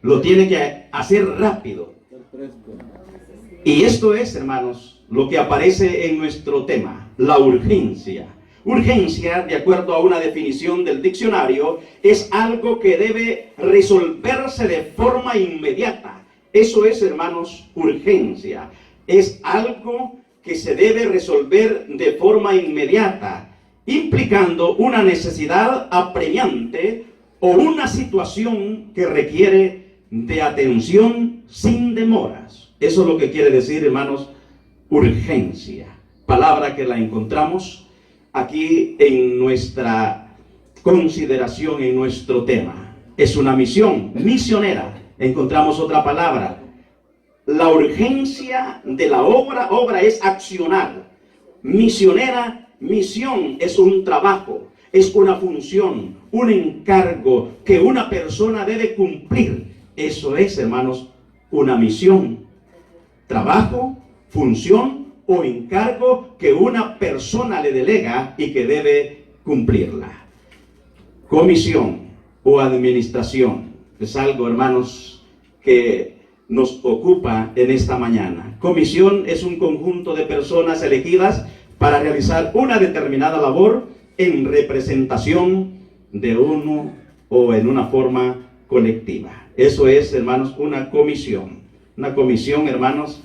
lo tiene que hacer rápido. Y esto es, hermanos, lo que aparece en nuestro tema, la urgencia. Urgencia, de acuerdo a una definición del diccionario, es algo que debe resolverse de forma inmediata. Eso es, hermanos, urgencia. Es algo que se debe resolver de forma inmediata, implicando una necesidad apremiante o una situación que requiere de atención sin demoras. Eso es lo que quiere decir, hermanos, urgencia. Palabra que la encontramos aquí en nuestra consideración, en nuestro tema. Es una misión misionera. Encontramos otra palabra. La urgencia de la obra es accionar. Misionera, misión es un trabajo, es una función, un encargo que una persona debe cumplir. Eso es, hermanos, una misión. Trabajo, función o encargo que una persona le delega y que debe cumplirla. Comisión o administración es algo, hermanos, que nos ocupa en esta mañana. Comisión es un conjunto de personas elegidas para realizar una determinada labor en representación de uno o en una forma colectiva. Eso es, hermanos, una comisión. Una comisión, hermanos,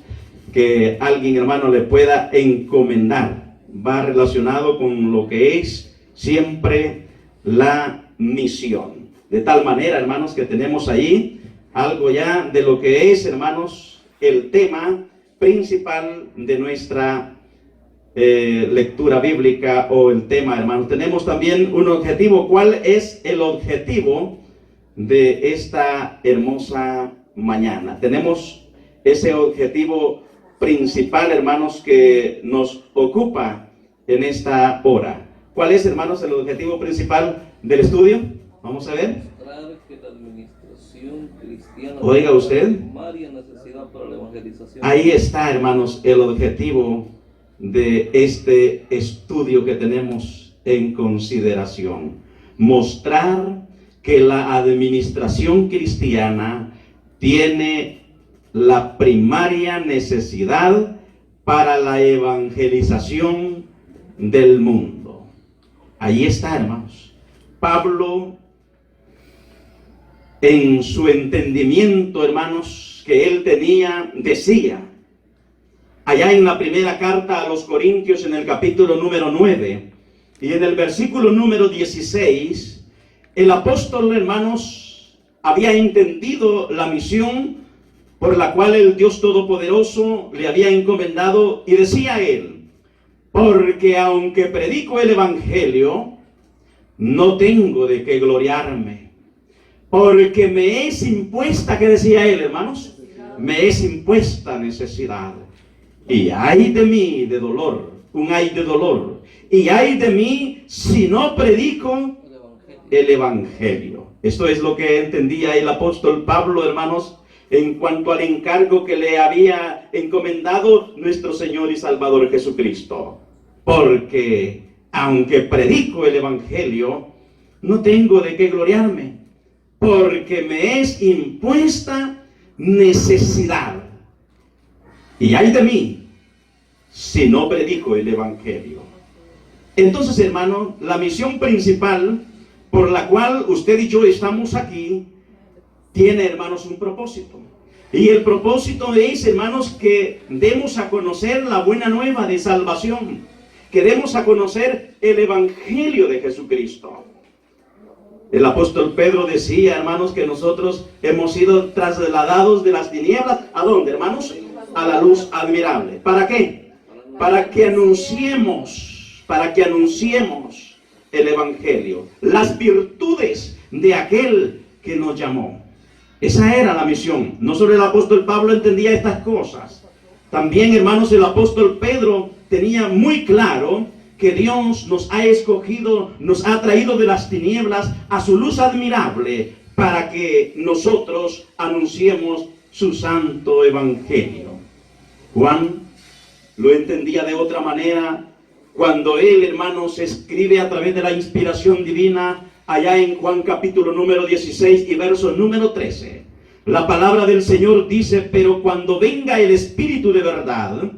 que alguien, hermano, le pueda encomendar. Va relacionado con lo que es siempre la misión. De tal manera, hermanos, que tenemos ahí algo ya de lo que es, hermanos, el tema principal de nuestra lectura bíblica o el tema, hermanos. Tenemos también un objetivo. ¿Cuál es el objetivo de esta hermosa mañana? Tenemos ese objetivo principal, hermanos, que nos ocupa en esta hora. ¿Cuál es, hermanos, el objetivo principal del estudio? Vamos a ver. Oiga usted, ahí está, hermanos, el objetivo de este estudio que tenemos en consideración. Mostrar que la administración cristiana tiene la primaria necesidad para la evangelización del mundo. Ahí está, hermanos. Pablo, en su entendimiento, hermanos, que él tenía, decía, allá en la primera carta a los Corintios, en el capítulo número 9, y en el versículo número 16, el apóstol, hermanos, había entendido la misión por la cual el Dios Todopoderoso le había encomendado, y decía él, porque aunque predico el Evangelio, no tengo de qué gloriarme, porque me es impuesta, ¿qué decía él, hermanos? Me es impuesta necesidad. Y ay de mí de dolor, un ay de dolor. Y ay de mí si no predico el Evangelio. Esto es lo que entendía el apóstol Pablo, hermanos, en cuanto al encargo que le había encomendado nuestro Señor y Salvador Jesucristo. Porque aunque predico el Evangelio, no tengo de qué gloriarme, porque me es impuesta necesidad. Y ay de mí si no predico el Evangelio. Entonces, hermano, la misión principal por la cual usted y yo estamos aquí tiene, hermanos, un propósito. Y el propósito es, hermanos, que demos a conocer la buena nueva de salvación, que demos a conocer el Evangelio de Jesucristo. El apóstol Pedro decía, hermanos, que nosotros hemos sido trasladados de las tinieblas, ¿a dónde, hermanos? A la luz admirable. ¿Para qué? Para que anunciemos el Evangelio, las virtudes de aquel que nos llamó. Esa era la misión. No solo el apóstol Pablo entendía estas cosas. También, hermanos, el apóstol Pedro tenía muy claro que Dios nos ha escogido, nos ha traído de las tinieblas a su luz admirable para que nosotros anunciemos su santo evangelio. Juan lo entendía de otra manera cuando él, hermanos, escribe a través de la inspiración divina allá en Juan capítulo número 16 y verso número 13. La palabra del Señor dice, pero cuando venga el Espíritu de verdad,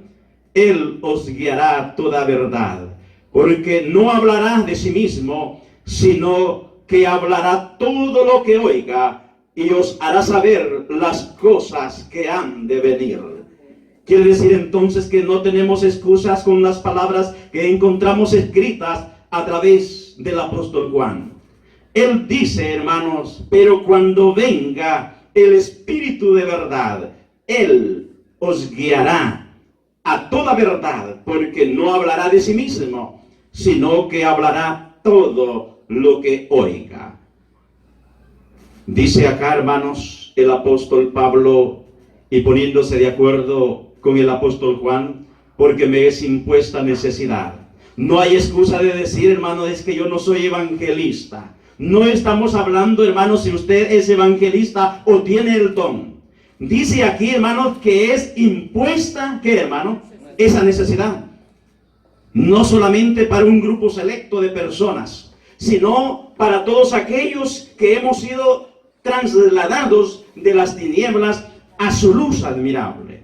Él os guiará a toda verdad, porque no hablará de sí mismo, sino que hablará todo lo que oiga y os hará saber las cosas que han de venir. Quiere decir entonces que no tenemos excusas con las palabras que encontramos escritas a través del apóstol Juan. Él dice, hermanos, pero cuando venga el Espíritu de verdad, Él os guiará a toda verdad, porque no hablará de sí mismo, sino que hablará todo lo que oiga. Dice acá, hermanos, el apóstol Pablo, y poniéndose de acuerdo con el apóstol Juan, porque me es impuesta necesidad. No hay excusa de decir, hermano, es que yo no soy evangelista. No estamos hablando, hermanos, si usted es evangelista o tiene el don. Dice aquí, hermanos, que es impuesta, ¿qué, hermano? Esa necesidad. No solamente para un grupo selecto de personas, sino para todos aquellos que hemos sido trasladados de las tinieblas a su luz admirable.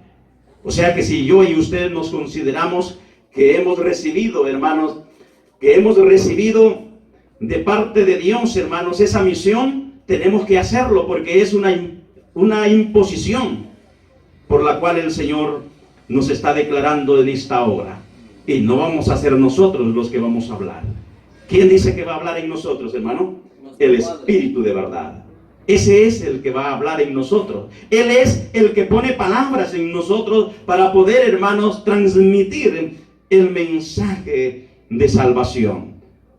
O sea que si yo y usted nos consideramos que hemos recibido, hermanos, que hemos recibido de parte de Dios, hermanos, esa misión, tenemos que hacerlo porque es una imposición por la cual el Señor nos está declarando en esta hora. Y no vamos a ser nosotros los que vamos a hablar. ¿Quién dice que va a hablar en nosotros, hermano? El Espíritu de verdad. Ese es el que va a hablar en nosotros. Él es el que pone palabras en nosotros para poder, hermanos, transmitir el mensaje de salvación.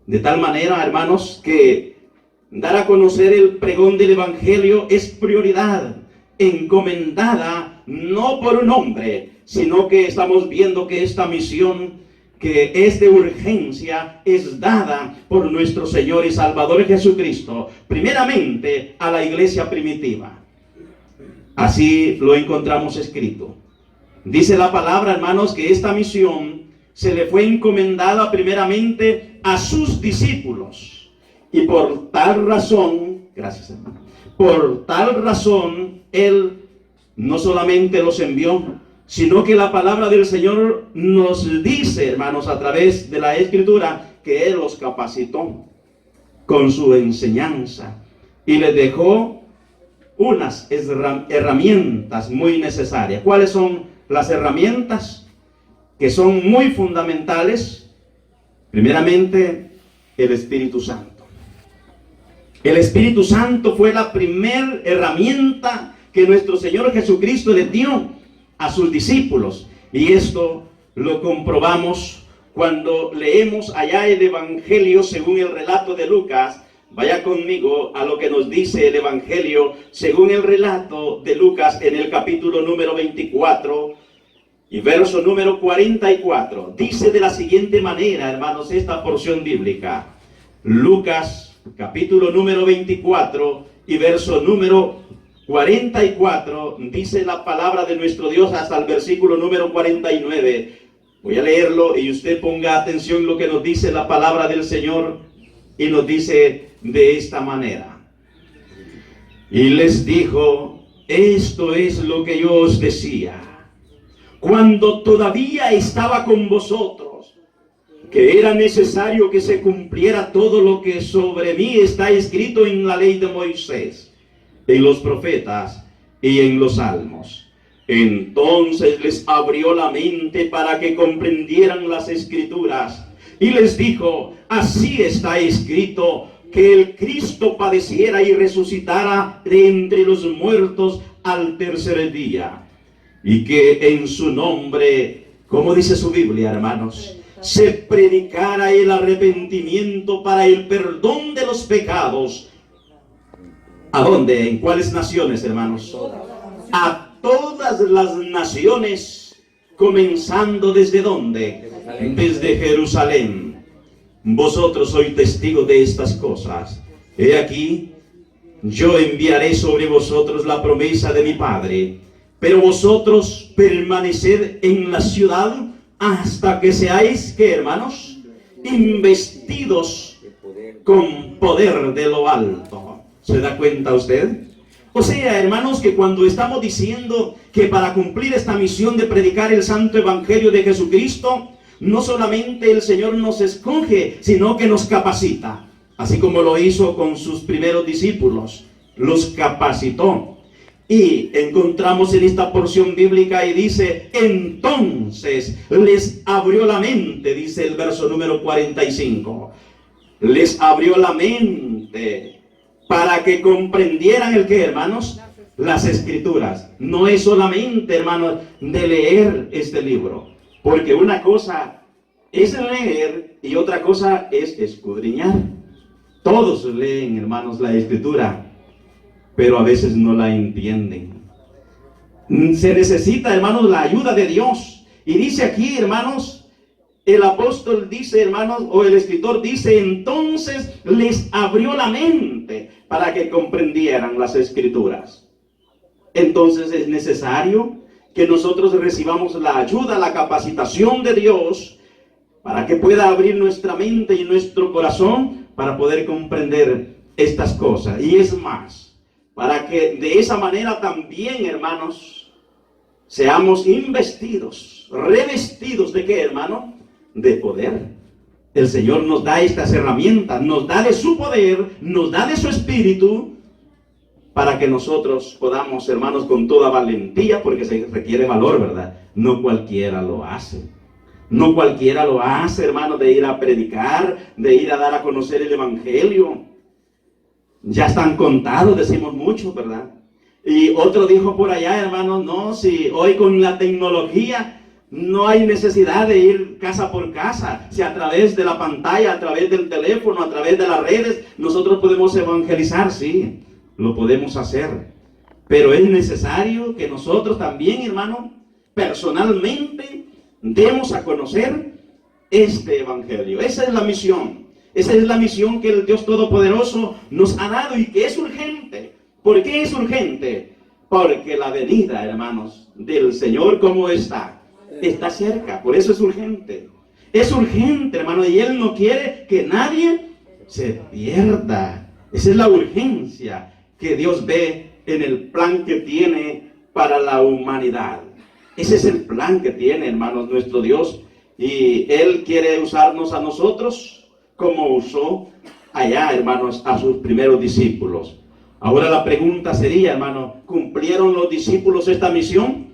De tal manera, hermanos, que dar a conocer el pregón del Evangelio es prioridad, encomendada no por un hombre, sino que estamos viendo que esta misión, que es de urgencia, es dada por nuestro Señor y Salvador Jesucristo, primeramente a la iglesia primitiva. Así lo encontramos escrito. Dice la palabra, hermanos, que esta misión se le fue encomendada primeramente a sus discípulos. Y por tal razón, gracias hermano, por tal razón, Él no solamente los envió, sino que la palabra del Señor nos dice, hermanos, a través de la Escritura, que Él los capacitó con su enseñanza y les dejó unas herramientas muy necesarias. ¿Cuáles son las herramientas? Que son muy fundamentales. Primeramente, el Espíritu Santo. El Espíritu Santo fue la primera herramienta que nuestro Señor Jesucristo le dio a sus discípulos. Y esto lo comprobamos cuando leemos allá el Evangelio según el relato de Lucas. Vaya conmigo a lo que nos dice el Evangelio según el relato de Lucas en el capítulo número 24 y verso número 44. Dice de la siguiente manera, hermanos, esta porción bíblica. Lucas capítulo número 24 y verso número 44, dice la palabra de nuestro Dios hasta el versículo número 49. Voy a leerlo y usted ponga atención lo que nos dice la palabra del Señor, y nos dice de esta manera. Y les dijo, esto es lo que yo os decía cuando todavía estaba con vosotros, que era necesario que se cumpliera todo lo que sobre mí está escrito en la ley de Moisés, en los profetas y en los salmos. Entonces les abrió la mente para que comprendieran las Escrituras, y les dijo, así está escrito, que el Cristo padeciera y resucitara de entre los muertos al tercer día, y que en su nombre, como dice su Biblia, hermanos, se predicara el arrepentimiento para el perdón de los pecados. ¿A dónde? ¿En cuáles naciones, hermanos? A todas las naciones, comenzando ¿desde dónde? Desde Jerusalén. Vosotros sois testigos de estas cosas. He aquí, yo enviaré sobre vosotros la promesa de mi Padre, pero vosotros permaneced en la ciudad hasta que seáis, ¿qué, hermanos? Investidos con poder de lo alto. ¿Se da cuenta usted? O sea, hermanos, que cuando estamos diciendo que para cumplir esta misión de predicar el santo evangelio de Jesucristo, no solamente el Señor nos escoge, sino que nos capacita, así como lo hizo con sus primeros discípulos, los capacitó. Y encontramos en esta porción bíblica y dice, entonces les abrió la mente, dice el verso número 45. Les abrió la mente para que comprendieran el que, hermanos, las escrituras. No es solamente, hermanos, de leer este libro, porque una cosa es leer y otra cosa es escudriñar. Todos leen, hermanos, la escritura, pero a veces no la entienden. Se necesita, hermanos, la ayuda de Dios. Y dice aquí, hermanos, el apóstol dice, hermanos, o el escritor dice, entonces les abrió la mente para que comprendieran las escrituras. Entonces es necesario que nosotros recibamos la ayuda, la capacitación de Dios, para que pueda abrir nuestra mente y nuestro corazón para poder comprender estas cosas. Y es más, para que de esa manera también, hermanos, seamos investidos, revestidos ¿de qué, hermano? De poder. El Señor nos da estas herramientas, nos da de su poder, nos da de su espíritu, para que nosotros podamos, hermanos, con toda valentía, porque se requiere valor, ¿verdad? No cualquiera lo hace. No cualquiera lo hace, hermanos, de ir a predicar, de ir a dar a conocer el evangelio. Ya están contados, decimos mucho, ¿verdad? Y otro dijo por allá, hermanos, no, si hoy con la tecnología no hay necesidad de ir casa por casa. Si a través de la pantalla, a través del teléfono, a través de las redes, nosotros podemos evangelizar, sí, lo podemos hacer. Pero es necesario que nosotros también, hermano, personalmente demos a conocer este evangelio. Esa es la misión. Esa es la misión que el Dios Todopoderoso nos ha dado y que es urgente. ¿Por qué es urgente? Porque la venida, hermanos, del Señor, ¿cómo está? Está cerca, por eso es urgente. Es urgente, hermano, y Él no quiere que nadie se pierda. Esa es la urgencia que Dios ve en el plan que tiene para la humanidad. Ese es el plan que tiene, hermanos, nuestro Dios. Y Él quiere usarnos a nosotros como usó allá, hermanos, a sus primeros discípulos. Ahora la pregunta sería, hermano, ¿cumplieron los discípulos esta misión?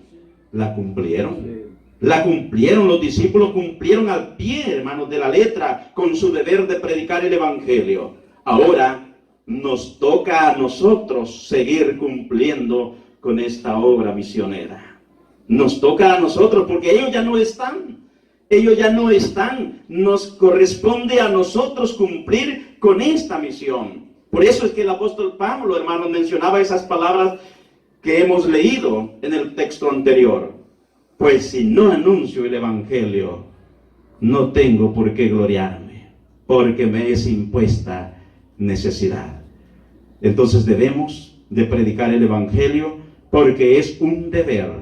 ¿La cumplieron? La cumplieron, los discípulos cumplieron al pie, hermanos, de la letra con su deber de predicar el evangelio. Ahora nos toca a nosotros seguir cumpliendo con esta obra misionera. Nos toca a nosotros porque ellos ya no están. Ellos ya no están. Nos corresponde a nosotros cumplir con esta misión. Por eso es que el apóstol Pablo, hermanos, mencionaba esas palabras que hemos leído en el texto anterior. Pues si no anuncio el evangelio, no tengo por qué gloriarme, porque me es impuesta necesidad. Entonces debemos de predicar el evangelio porque es un deber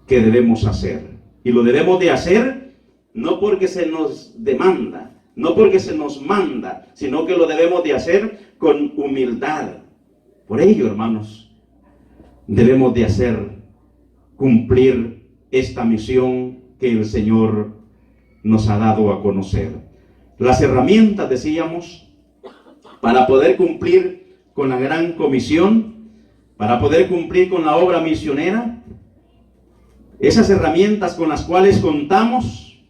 que debemos hacer. Y lo debemos de hacer no porque se nos demanda, no porque se nos manda, sino que lo debemos de hacer con humildad. Por ello, hermanos, debemos de cumplir esta misión que el Señor nos ha dado a conocer. Las herramientas, decíamos, para poder cumplir con la gran comisión, para poder cumplir con la obra misionera, esas herramientas con las cuales contamos,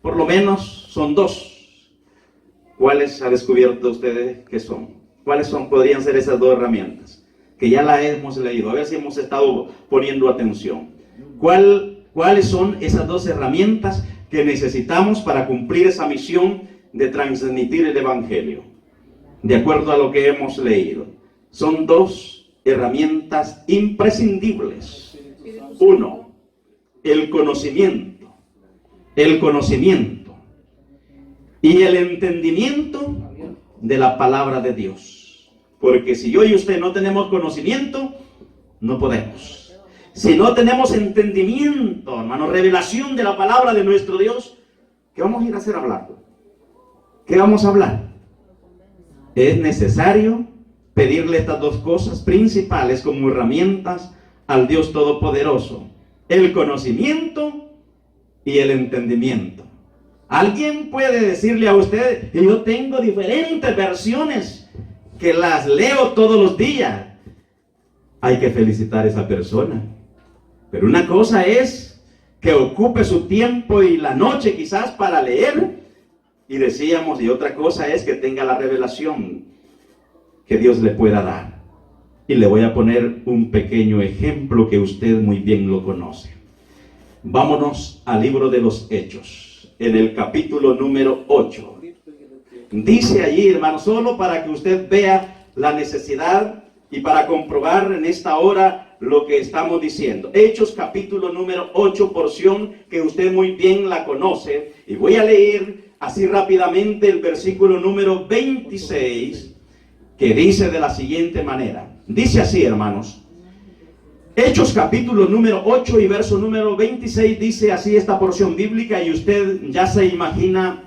por lo menos son dos. ¿Cuáles ha descubierto ustedes que son? ¿Cuáles podrían ser esas dos herramientas? Que ya las hemos leído, a ver si hemos estado poniendo atención. ¿Cuáles son esas dos herramientas que necesitamos para cumplir esa misión de transmitir el evangelio? De acuerdo a lo que hemos leído, son dos herramientas imprescindibles. Uno, el conocimiento. El conocimiento y el entendimiento de la palabra de Dios. Porque si yo y usted no tenemos conocimiento, no podemos. Si no tenemos entendimiento, hermano, revelación de la palabra de nuestro Dios, ¿qué vamos a ir a hacer hablando? ¿Qué vamos a hablar? Es necesario pedirle estas dos cosas principales como herramientas al Dios Todopoderoso: el conocimiento y el entendimiento. Alguien puede decirle a usted: yo tengo diferentes versiones que las leo todos los días. Hay que felicitar a esa persona. Pero una cosa es que ocupe su tiempo y la noche quizás para leer, y decíamos, y otra cosa es que tenga la revelación que Dios le pueda dar. Y le voy a poner un pequeño ejemplo que usted muy bien lo conoce. Vámonos al libro de los Hechos, en el capítulo número 8. Dice allí, hermano, solo para que usted vea la necesidad y para comprobar en esta hora lo que estamos diciendo. Hechos capítulo número 8, porción que usted muy bien la conoce. Y voy a leer así rápidamente el versículo número 26, que dice de la siguiente manera. Dice así, hermanos. Hechos capítulo número 8 y verso número 26 dice así esta porción bíblica, y usted ya se imagina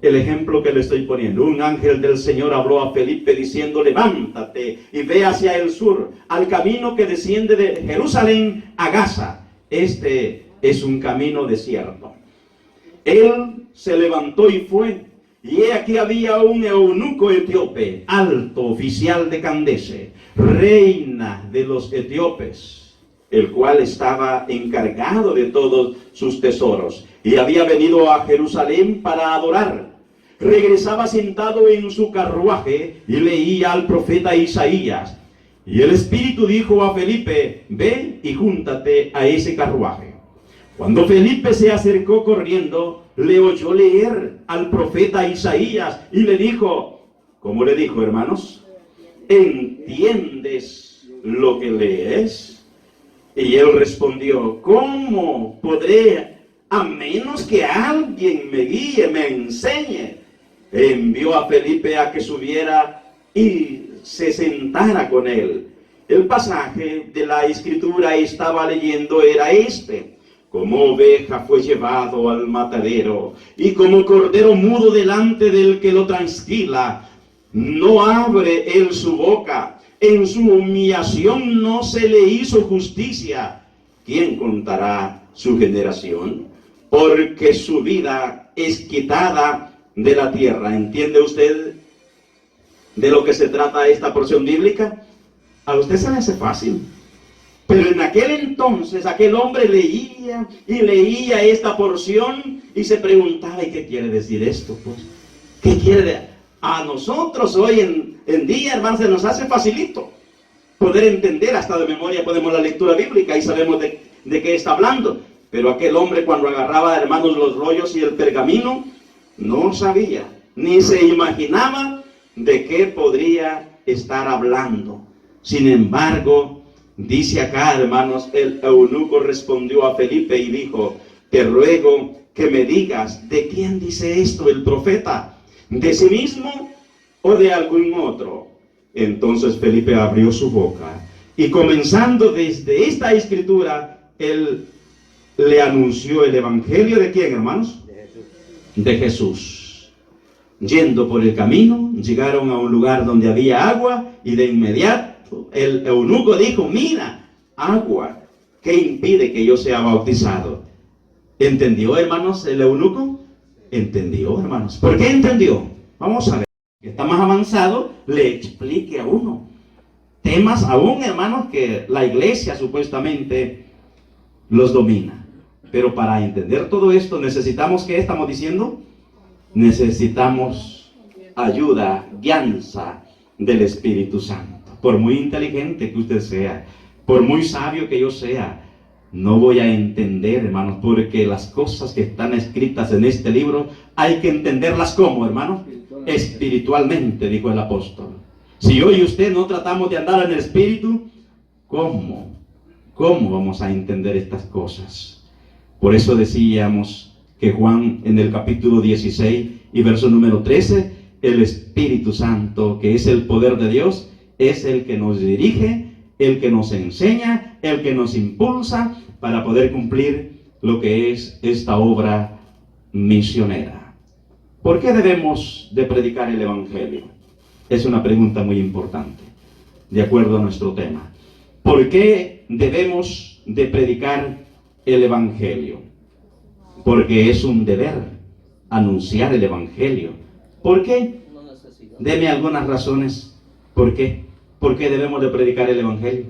el ejemplo que le estoy poniendo. Un ángel del Señor habló a Felipe diciendo: levántate y ve hacia el sur, al camino que desciende de Jerusalén a Gaza. Este es un camino desierto. Él se levantó y fue, y he aquí había un eunuco etíope, alto oficial de Candace, reina de los etíopes, el cual estaba encargado de todos sus tesoros, y había venido a Jerusalén para adorar. Regresaba sentado en su carruaje y leía al profeta Isaías. Y el Espíritu dijo a Felipe: ve y júntate a ese carruaje. Cuando Felipe se acercó corriendo, le oyó leer al profeta Isaías y le dijo, ¿cómo le dijo, hermanos? ¿Entiendes lo que lees? Y él respondió: ¿cómo podré, a menos que alguien me guíe, me enseñe? Envió a Felipe a que subiera y se sentara con él. El pasaje de la escritura estaba leyendo era este: como oveja fue llevado al matadero, y como cordero mudo delante del que lo transquila, no abre él su boca. En su humillación no se le hizo justicia. ¿Quién contará su generación? Porque su vida es quitada de la tierra. ¿Entiende usted de lo que se trata esta porción bíblica? A usted se le hace fácil, pero en aquel entonces aquel hombre leía y leía esta porción y se preguntaba: ¿y qué quiere decir esto? Pues, ¿qué quiere decir? A nosotros hoy en día, hermanos, se nos hace facilito poder entender, hasta de memoria podemos la lectura bíblica y sabemos de qué está hablando. Pero aquel hombre, cuando agarraba, hermanos, los rollos y el pergamino, no sabía, ni se imaginaba de qué podría estar hablando. Sin embargo, dice acá, hermanos, el eunuco respondió a Felipe y dijo: te ruego que me digas, ¿de quién dice esto el profeta? ¿De sí mismo o de algún otro? Entonces Felipe abrió su boca y, comenzando desde esta escritura, él le anunció el evangelio ¿de quién, hermanos? De Jesús. Yendo por el camino, llegaron a un lugar donde había agua, y de inmediato el eunuco dijo: mira, agua, ¿qué impide que yo sea bautizado? ¿Entendió, hermanos, el eunuco? Entendió, hermanos. ¿Por qué entendió? Vamos a ver. Que está más avanzado, le explique a uno temas aún, hermanos, que la iglesia supuestamente los domina. Pero para entender todo esto necesitamos, ¿qué estamos diciendo? Necesitamos ayuda, guianza del Espíritu Santo. Por muy inteligente que usted sea, por muy sabio que yo sea, no voy a entender, hermanos, porque las cosas que están escritas en este libro hay que entenderlas como, hermanos, espiritualmente, dijo el apóstol. Si hoy y usted no tratamos de andar en el Espíritu, ¿cómo vamos a entender estas cosas? Por eso decíamos que Juan, en el capítulo 16 y verso número 13, el Espíritu Santo, que es el poder de Dios, es el que nos dirige, el que nos enseña, el que nos impulsa para poder cumplir lo que es esta obra misionera. ¿Por qué debemos de predicar el Evangelio? Es una pregunta muy importante. de acuerdo a nuestro tema. ¿Por qué debemos de predicar el Evangelio? Porque es un deber anunciar el Evangelio. ¿Por qué? Deme algunas razones. ¿Por qué? ¿Por qué debemos de predicar el Evangelio?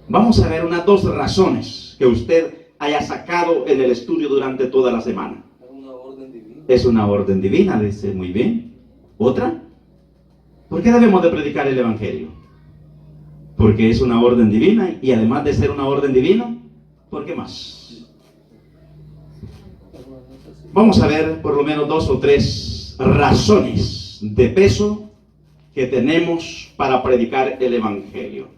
Vamos a ver unas 2 razones que usted haya sacado en el estudio durante toda la semana. Es una orden divina, dice, muy bien. ¿Otra? ¿Por qué debemos de predicar el Evangelio? Porque es una orden divina, y además de ser una orden divina, ¿por qué más? Vamos a ver por lo menos 2 o 3 razones de peso que tenemos para predicar el Evangelio.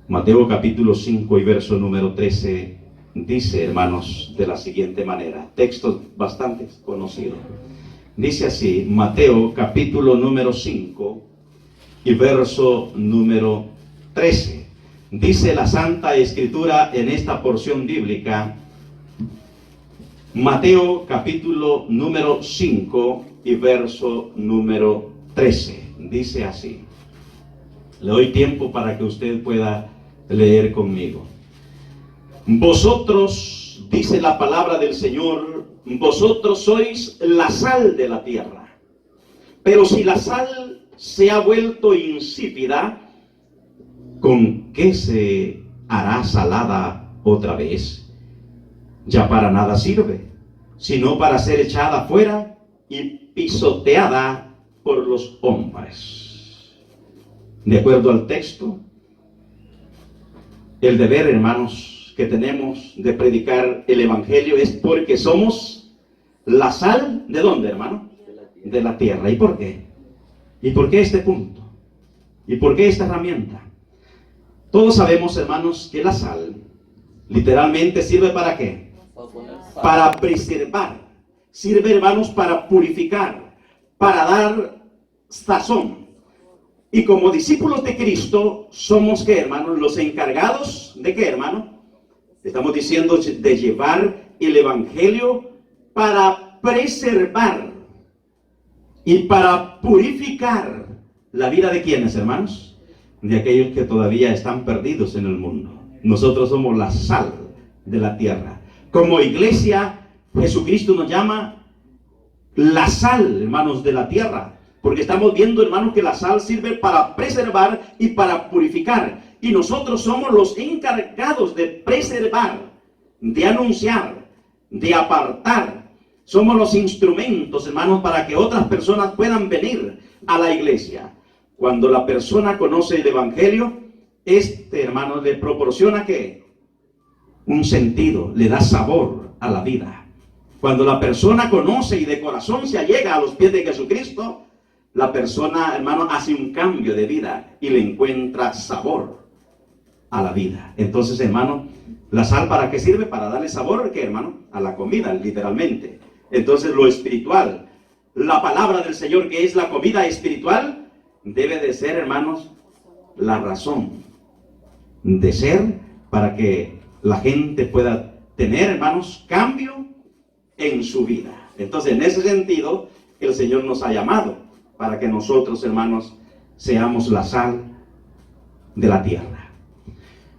Mateo capítulo 5 y verso número 13 dice, hermanos, de la siguiente manera, texto bastante conocido. Dice así, Mateo capítulo número 5 y verso número 13. Dice la Santa Escritura en esta porción bíblica, Mateo capítulo número 5 y verso número 13. Dice así. Le doy tiempo para que usted pueda leer conmigo. Vosotros, dice la palabra del Señor, vosotros sois la sal de la tierra. Pero si la sal se ha vuelto insípida, ¿con qué se hará salada otra vez? Ya para nada sirve, sino para ser echada fuera y pisoteada por los hombres. De acuerdo al texto, el deber, hermanos, que tenemos de predicar el Evangelio es porque somos la sal, ¿de dónde, hermano? De la tierra. ¿Y por qué? ¿Y por qué este punto? ¿Y por qué esta herramienta? Todos sabemos, hermanos, que la sal literalmente sirve ¿para qué? Para preservar. Sirve, hermanos, para purificar, para dar sazón. Y como discípulos de Cristo, somos, ¿qué, hermanos? Los encargados de ¿qué, hermano? Estamos diciendo de llevar el Evangelio para preservar y para purificar la vida de ¿quiénes, hermanos? De aquellos que todavía están perdidos en el mundo. Nosotros somos la sal de la tierra. Como iglesia, Jesucristo nos llama la sal, hermanos, de la tierra. Porque estamos viendo, hermanos, que la sal sirve para preservar y para purificar. Y nosotros somos los encargados de preservar, de anunciar, de apartar. Somos los instrumentos, hermanos, para que otras personas puedan venir a la iglesia. Cuando la persona conoce el Evangelio, hermano, le proporciona ¿qué? Un sentido, le da sabor a la vida. Cuando la persona conoce y de corazón se allega a los pies de Jesucristo, la persona, hermano, hace un cambio de vida y le encuentra sabor a la vida. Entonces, hermano, ¿la sal para qué sirve? Para darle sabor, ¿qué, hermano? A la comida, literalmente. Entonces, lo espiritual, la palabra del Señor, que es la comida espiritual, debe de ser, hermanos, la razón de ser para que la gente pueda tener, hermanos, cambio en su vida. Entonces, en ese sentido, el Señor nos ha llamado para que nosotros, hermanos, seamos la sal de la tierra.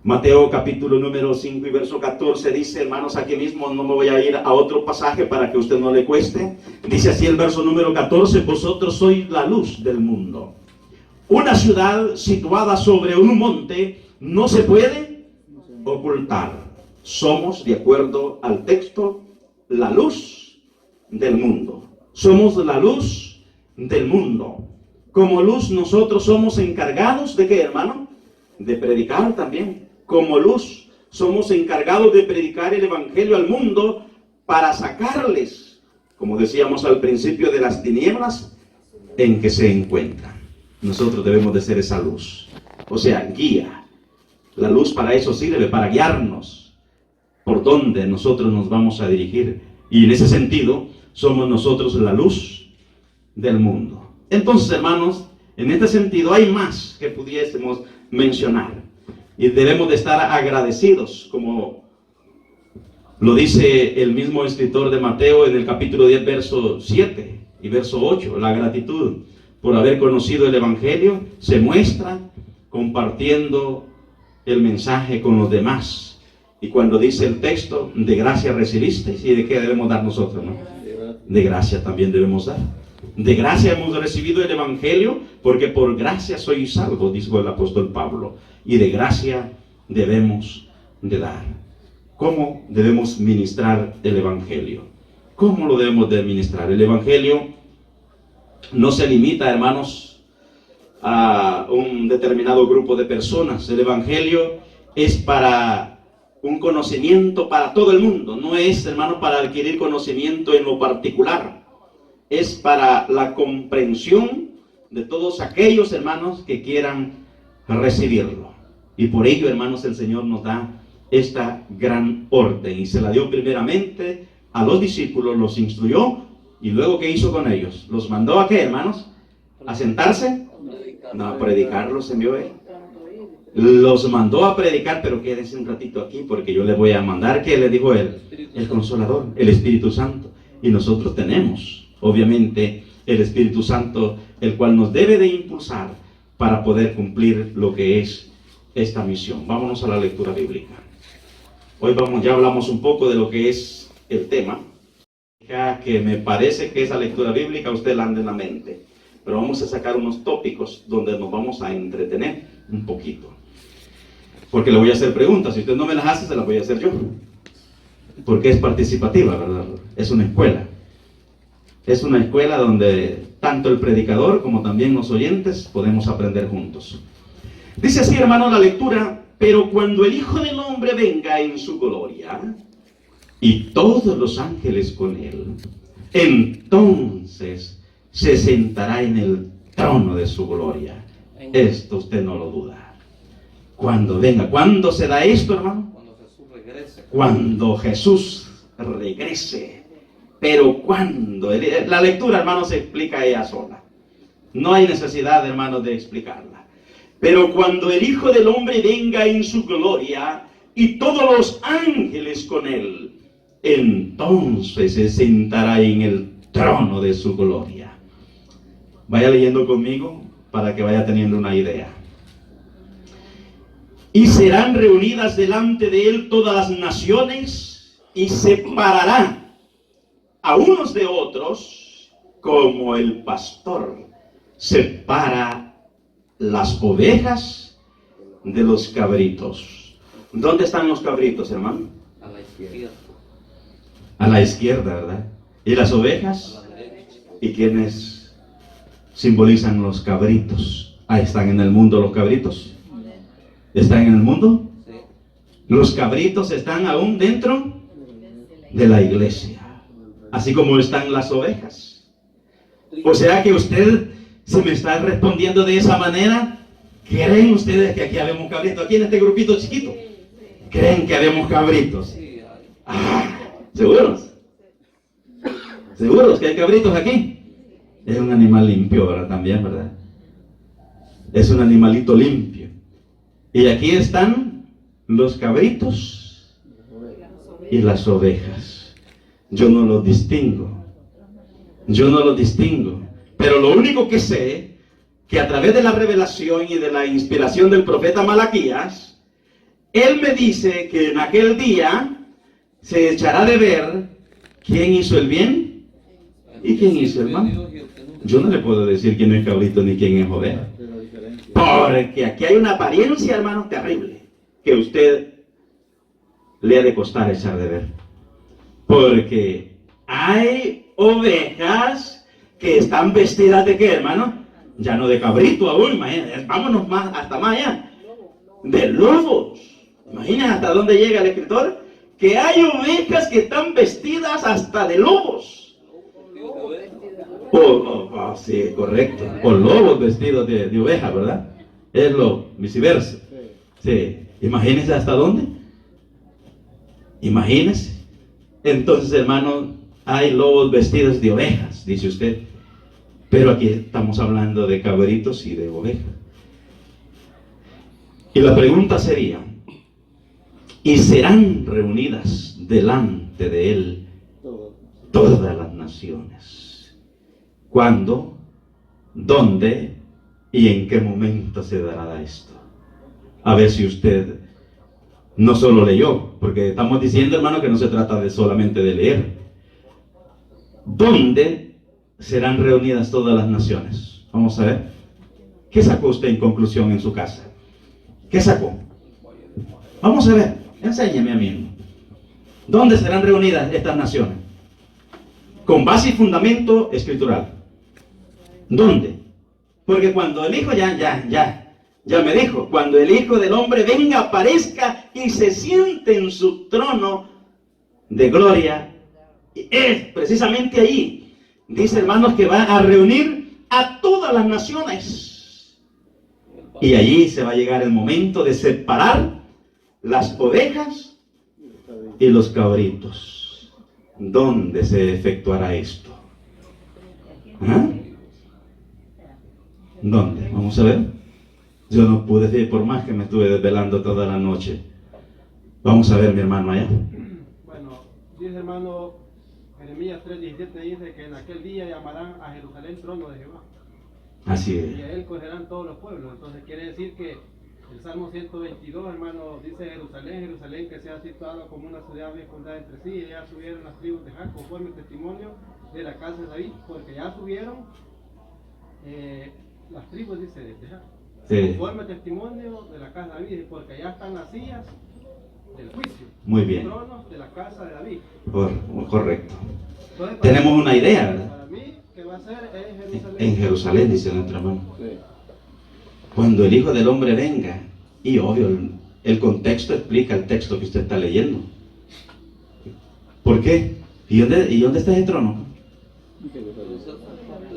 Mateo capítulo número 5 y verso 14 dice, hermanos, aquí mismo no me voy a ir a otro pasaje para que a usted no le cueste. Dice así el verso número 14, vosotros sois la luz del mundo. Una ciudad situada sobre un monte no se puede ocultar. Somos, de acuerdo al texto, la luz del mundo. Somos la luz del mundo. Como luz nosotros somos encargados de ¿qué, hermano? De predicar también. Como luz somos encargados de predicar el Evangelio al mundo para sacarles, como decíamos al principio, de las tinieblas en que se encuentran. Nosotros debemos de ser esa luz. O sea, guía. La luz para eso sirve, para guiarnos por dónde nosotros nos vamos a dirigir. Y en ese sentido, somos nosotros la luz del mundo. Entonces, hermanos, en este sentido hay más que pudiésemos mencionar. Y debemos de estar agradecidos, como lo dice el mismo escritor de Mateo en el capítulo 10, verso 7 y verso 8. La gratitud por haber conocido el Evangelio se muestra compartiendo el mensaje con los demás. Y cuando dice el texto, de gracia recibisteis, ¿y de qué debemos dar nosotros, no? De gracia también debemos dar. De gracia hemos recibido el Evangelio, porque por gracia sois salvos, dijo el apóstol Pablo. Y de gracia debemos de dar. ¿Cómo debemos ministrar el Evangelio? ¿Cómo lo debemos de ministrar? El Evangelio no se limita, hermanos, a un determinado grupo de personas. El Evangelio es para un conocimiento para todo el mundo. No es, hermanos, para adquirir conocimiento en lo particular. Es para la comprensión de todos aquellos, hermanos, que quieran recibirlo. Y por ello, hermanos, el Señor nos da esta gran orden. Y se la dio primeramente a los discípulos, los instruyó. Y luego, ¿qué hizo con ellos? ¿Los mandó a qué, hermanos? ¿A sentarse? No, a predicarlos envió él. Los mandó a predicar, pero quédense un ratito aquí porque yo les voy a mandar, ¿qué le dijo él? El Consolador, el Espíritu Santo. Y nosotros tenemos, obviamente, el Espíritu Santo, el cual nos debe de impulsar para poder cumplir lo que es esta misión. Vámonos a la lectura bíblica. Hoy ya hablamos un poco de lo que es el tema, ya que me parece que esa lectura bíblica usted la anda en la mente. Pero vamos a sacar unos tópicos donde nos vamos a entretener un poquito. Porque le voy a hacer preguntas. Si usted no me las hace, se las voy a hacer yo. Porque es participativa, ¿verdad? Es una escuela. Es una escuela donde tanto el predicador como también los oyentes podemos aprender juntos. Dice así, hermano, la lectura: pero cuando el Hijo del Hombre venga en su gloria, y todos los ángeles con él, entonces se sentará en el trono de su gloria. Esto usted no lo duda. Cuando venga, ¿cuándo se da esto, hermano? Cuando Jesús regrese. Cuando Jesús regrese. Pero ¿cuándo? La lectura, hermano, se explica ella sola. No hay necesidad, hermanos, de explicarla. Pero cuando el Hijo del Hombre venga en su gloria y todos los ángeles con él, entonces se sentará en el trono de su gloria. Vaya leyendo conmigo para que vaya teniendo una idea. Y serán reunidas delante de él todas las naciones, y separará a unos de otros, como el pastor separa las ovejas de los cabritos. ¿Dónde están los cabritos, hermano? A la izquierda. A la izquierda, ¿verdad? ¿Y las ovejas? A la derecha. ¿Y quiénes simbolizan los cabritos? Ahí están en el mundo los cabritos. ¿Están en el mundo? Sí. Los cabritos están aún dentro de la iglesia, así como están las ovejas. O sea que usted se me está respondiendo de esa manera. ¿Creen ustedes que aquí habemos cabritos? Aquí en este grupito chiquito, ¿creen que habemos cabritos? Sí, ¿Seguros? ¿Seguros que hay cabritos aquí? Es un animal limpio, ¿verdad? También, ¿verdad? Es un animalito limpio. Y aquí están los cabritos y las ovejas. Yo no los distingo. Yo no los distingo. Pero lo único que sé, que a través de la revelación y de la inspiración del profeta Malaquías, él me dice que en aquel día se echará de ver quién hizo el bien y quién hizo el mal. Yo no le puedo decir quién es cabrito ni quién es oveja. Porque aquí hay una apariencia, hermano, terrible, que usted le ha de costar echar de ver. Porque hay ovejas que están vestidas de ¿qué, hermano? Ya no de cabrito aún, imagínate, vámonos más, hasta más allá. De lobos. Imagínate hasta dónde llega el escritor, que hay ovejas que están vestidas hasta de lobos. Sí, correcto. O lobos vestidos de oveja, ¿verdad? Es lo viceversa. Sí. Imagínense hasta dónde. Imagínense. Entonces, hermano, hay lobos vestidos de ovejas, dice usted. Pero aquí estamos hablando de cabritos y de ovejas. Y la pregunta sería: ¿y serán reunidas delante de él todas las naciones? ¿Cuándo? ¿Dónde? ¿Y en qué momento se dará esto? A ver si usted no solo leyó, porque estamos diciendo, hermano, que no se trata de solamente de leer. ¿Dónde serán reunidas todas las naciones? Vamos a ver. ¿Qué sacó usted en conclusión en su casa? ¿Qué sacó? Vamos a ver, enséñeme a mí. ¿Dónde serán reunidas estas naciones? Con base y fundamento escritural. ¿Dónde? Porque cuando el Hijo, ya me dijo, cuando el Hijo del Hombre venga, aparezca y se siente en su trono de gloria, es precisamente ahí, dice, hermanos, que va a reunir a todas las naciones. Y allí se va a llegar el momento de separar las ovejas y los cabritos. ¿Dónde se efectuará esto? ¿Ah? ¿Dónde? Vamos a ver. Yo no pude ir por más que me estuve desvelando toda la noche. Vamos a ver, mi hermano, allá. Bueno, dice hermano Jeremías 3:17, dice que en aquel día llamarán a Jerusalén trono de Jehová. Así Y es. a él cogerán todos los pueblos. Entonces quiere decir que el Salmo 122, hermano, dice Jerusalén, Jerusalén que sea situado como una ciudad bien fundada entre sí. Y ya subieron las tribus de Jacob, conforme el testimonio de la casa de David, porque ya subieron las tribus, dice, de Jacob. Sí. Conforme el testimonio de la casa de David, porque ya están las sillas del juicio. Muy bien. Los tronos de la casa de David. Correcto. Entonces, Tenemos una idea, ¿verdad? para mí, ¿qué va a ser? Es Jerusalén. En Jerusalén, dice nuestro hermano. Cuando el Hijo del Hombre venga, y obvio, el contexto explica el texto que usted está leyendo. ¿Por qué? ¿Y dónde está ese trono?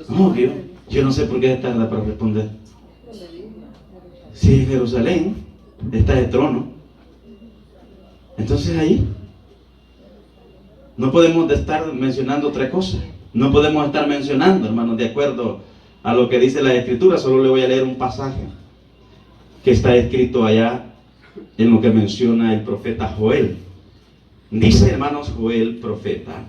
Obvio, yo no sé por qué tarda para responder. Si en Jerusalén está el trono, entonces ahí no podemos estar mencionando otra cosa. No podemos estar mencionando, hermanos, de acuerdo a lo que dice la Escritura. Solo le voy a leer un pasaje que está escrito allá en lo que menciona el profeta Joel. Dice, hermanos, Joel, profeta,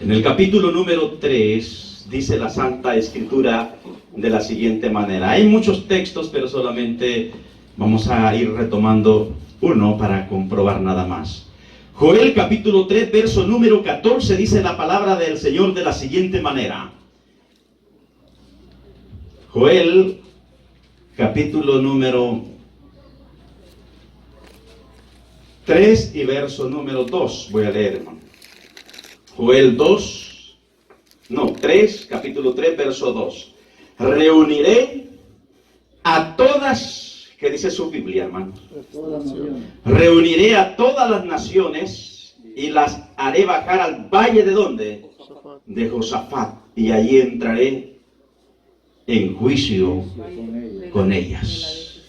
en el capítulo número 3, dice la Santa Escritura de la siguiente manera. Hay muchos textos, pero solamente vamos a ir retomando uno para comprobar nada más. Joel capítulo 3, verso número 14, dice la palabra del Señor de la siguiente manera. Joel capítulo número 3 y verso número 2. Voy a leer, hermano. Joel 3, capítulo 3, verso 2. Reuniré a todas, ¿qué dice su Biblia, hermano? Reuniré a todas las naciones y las haré bajar al valle de ¿dónde? De Josafat, y allí entraré en juicio con ellas.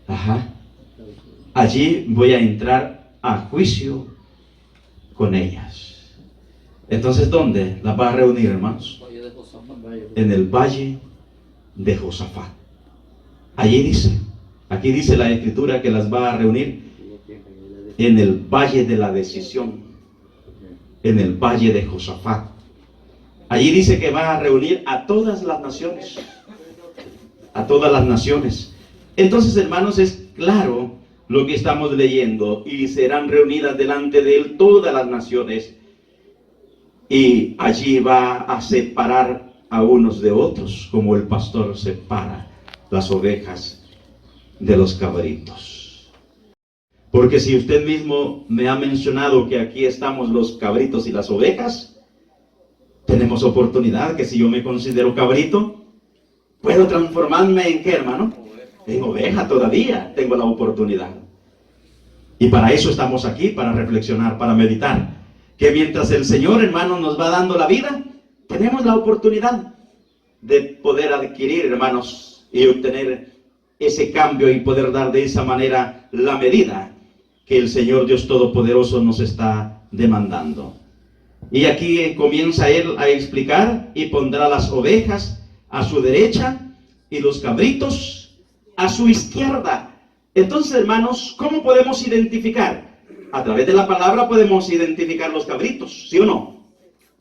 Ajá. Allí voy a entrar a juicio con ellas. Entonces, ¿dónde las va a reunir, hermanos? En el valle de Josafat. Allí dice, aquí dice la Escritura que las va a reunir en el valle de la decisión, en el valle de Josafat. Allí dice que va a reunir a todas las naciones, a todas las naciones. Entonces, hermanos, es claro lo que estamos leyendo, y serán reunidas delante de él todas las naciones, y allí va a separar a unos de otros, como el pastor separa las ovejas de los cabritos. Porque si usted mismo me ha mencionado que aquí estamos los cabritos y las ovejas, tenemos oportunidad que si yo me considero cabrito, puedo transformarme en ¿qué, hermano? En oveja todavía, tengo la oportunidad. Y para eso estamos aquí, para reflexionar, para meditar. Que mientras el Señor, hermano, nos va dando la vida, tenemos la oportunidad de poder adquirir, hermanos, y obtener ese cambio y poder dar de esa manera la medida que el Señor Dios Todopoderoso nos está demandando. Y aquí comienza Él a explicar, y pondrá las ovejas a su derecha y los cabritos a su izquierda. Entonces, hermanos, ¿cómo podemos identificar? A través de la palabra podemos identificar los cabritos, ¿sí o no?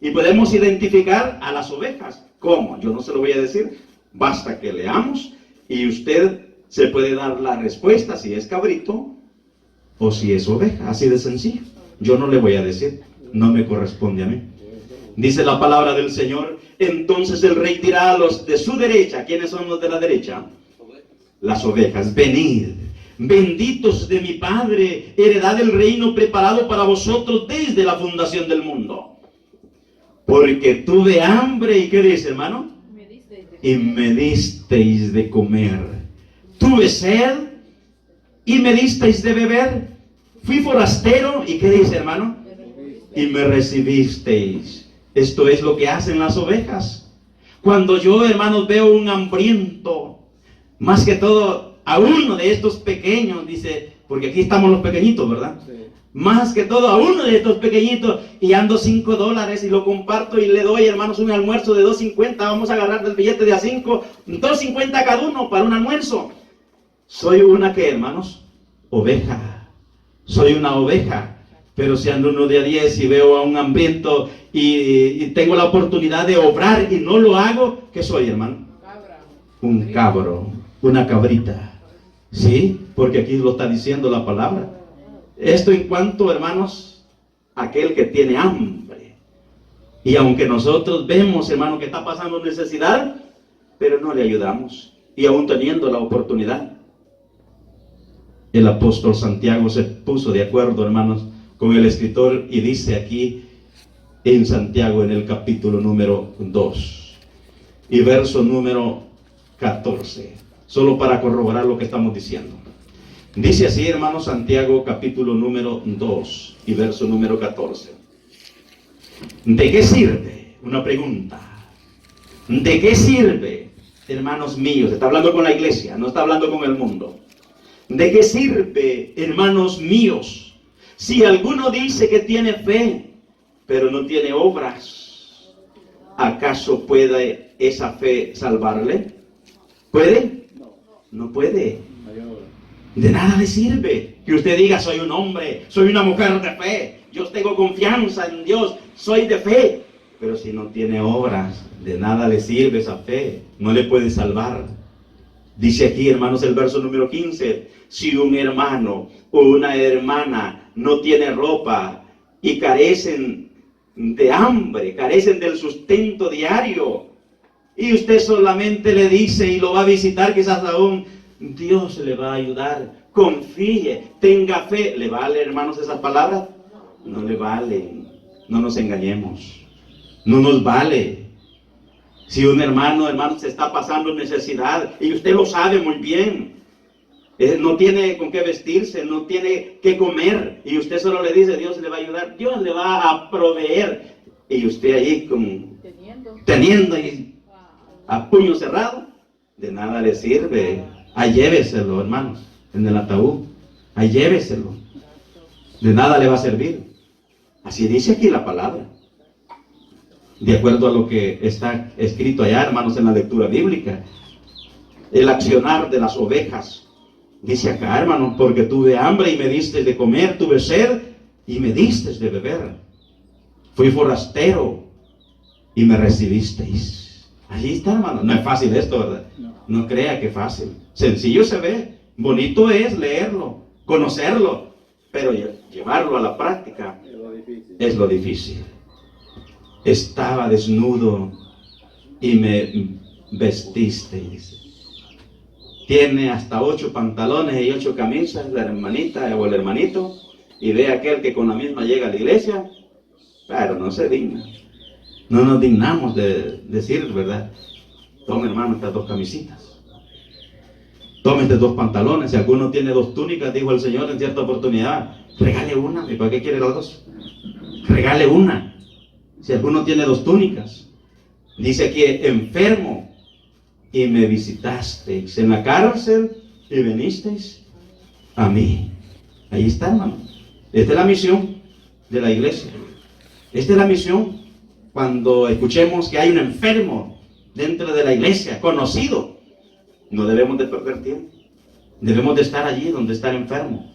Y podemos identificar a las ovejas. ¿Cómo? Yo no se lo voy a decir. Basta que leamos y usted se puede dar la respuesta si es cabrito o si es oveja, así de sencillo. Yo no le voy a decir, no me corresponde a mí. Dice la palabra del Señor, entonces el rey dirá a los de su derecha, ¿quiénes son los de la derecha? Las ovejas, venid, benditos de mi Padre, heredad del reino preparado para vosotros desde la fundación del mundo. Porque tuve hambre, ¿y qué dice, hermano? Y me disteis de comer. Tuve sed, y me disteis de beber. Fui forastero, ¿y qué dice, hermano? Y me recibisteis. Esto es lo que hacen las ovejas. Cuando yo, hermanos, veo un hambriento, más que todo a uno de estos pequeños, dice, porque aquí estamos los pequeñitos, ¿verdad? Sí. Más que todo a uno de estos pequeñitos, y ando $5 y lo comparto y le doy, hermanos, un almuerzo de $2.50, vamos a agarrar del billete de $5, $2.50 cada uno para un almuerzo. Soy una, ¿qué, hermanos? Oveja. Soy una oveja. Pero si ando uno de a 10 y veo a un hambriento y tengo la oportunidad de obrar y no lo hago, ¿qué soy, hermano? Un cabro, una cabrita. ¿Sí? Porque aquí lo está diciendo la palabra. Esto en cuanto, hermanos, aquel que tiene hambre. Y aunque nosotros vemos, hermano, que está pasando necesidad, pero no le ayudamos. Y aún teniendo la oportunidad. El apóstol Santiago se puso de acuerdo, hermanos, con el escritor y dice aquí en Santiago, en el capítulo número 2 y verso número 14, solo para corroborar lo que estamos diciendo. Dice así, hermanos, Santiago capítulo número 2 y verso número 14. ¿De qué sirve? Una pregunta. ¿De qué sirve, hermanos míos? Está hablando con la iglesia, no está hablando con el mundo. ¿De qué sirve, hermanos míos, si alguno dice que tiene fe, pero no tiene obras? ¿Acaso puede esa fe salvarle? ¿Puede? No puede. De nada le sirve que usted diga, soy un hombre, soy una mujer de fe, yo tengo confianza en Dios, soy de fe. Pero si no tiene obras, de nada le sirve esa fe, no le puede salvar. Dice aquí, hermanos, el verso número 15, si un hermano o una hermana no tiene ropa y carecen de hambre, carecen del sustento diario, y usted solamente le dice y lo va a visitar, quizás aún, Dios le va a ayudar, confíe, tenga fe. ¿Le vale, hermanos, esas palabras? No le valen, no nos engañemos, no nos vale. Si un hermano se está pasando necesidad, y usted lo sabe muy bien, no tiene con qué vestirse, no tiene qué comer, y usted solo le dice, Dios le va a ayudar, Dios le va a proveer, y usted allí teniendo ahí a puño cerrado, de nada le sirve. Ahí lléveselo, hermanos, en el ataúd, ahí lléveselo, de nada le va a servir. Así dice aquí la palabra, de acuerdo a lo que está escrito allá, hermanos, en la lectura bíblica. El accionar de las ovejas, dice acá, hermanos, porque tuve hambre y me diste de comer, tuve sed y me diste de beber, fui forastero y me recibisteis. Allí está, hermano. No es fácil esto, ¿verdad? No crea que es fácil. Sencillo se ve, bonito es leerlo, conocerlo, pero llevarlo a la práctica es lo difícil. Estaba desnudo y me vestisteis. Tiene hasta 8 pantalones y 8 camisas, la hermanita o el hermanito, y ve a aquel que con la misma llega a la iglesia, pero no se digna. No nos dignamos de decir, ¿verdad? Tome, hermano, estas 2 camisitas. Tome estos 2 pantalones. Si alguno tiene 2 túnicas, dijo el Señor en cierta oportunidad, regale una. ¿Y para qué quiere las 2? Regale una. Si alguno tiene 2 túnicas. Dice aquí, enfermo y me visitasteis, en la cárcel y venisteis a mí. Ahí está, hermano. Esta es la misión de la iglesia. Esta es la misión. Cuando escuchemos que hay un enfermo dentro de la iglesia, conocido, no debemos de perder tiempo. Debemos de estar allí donde está el enfermo,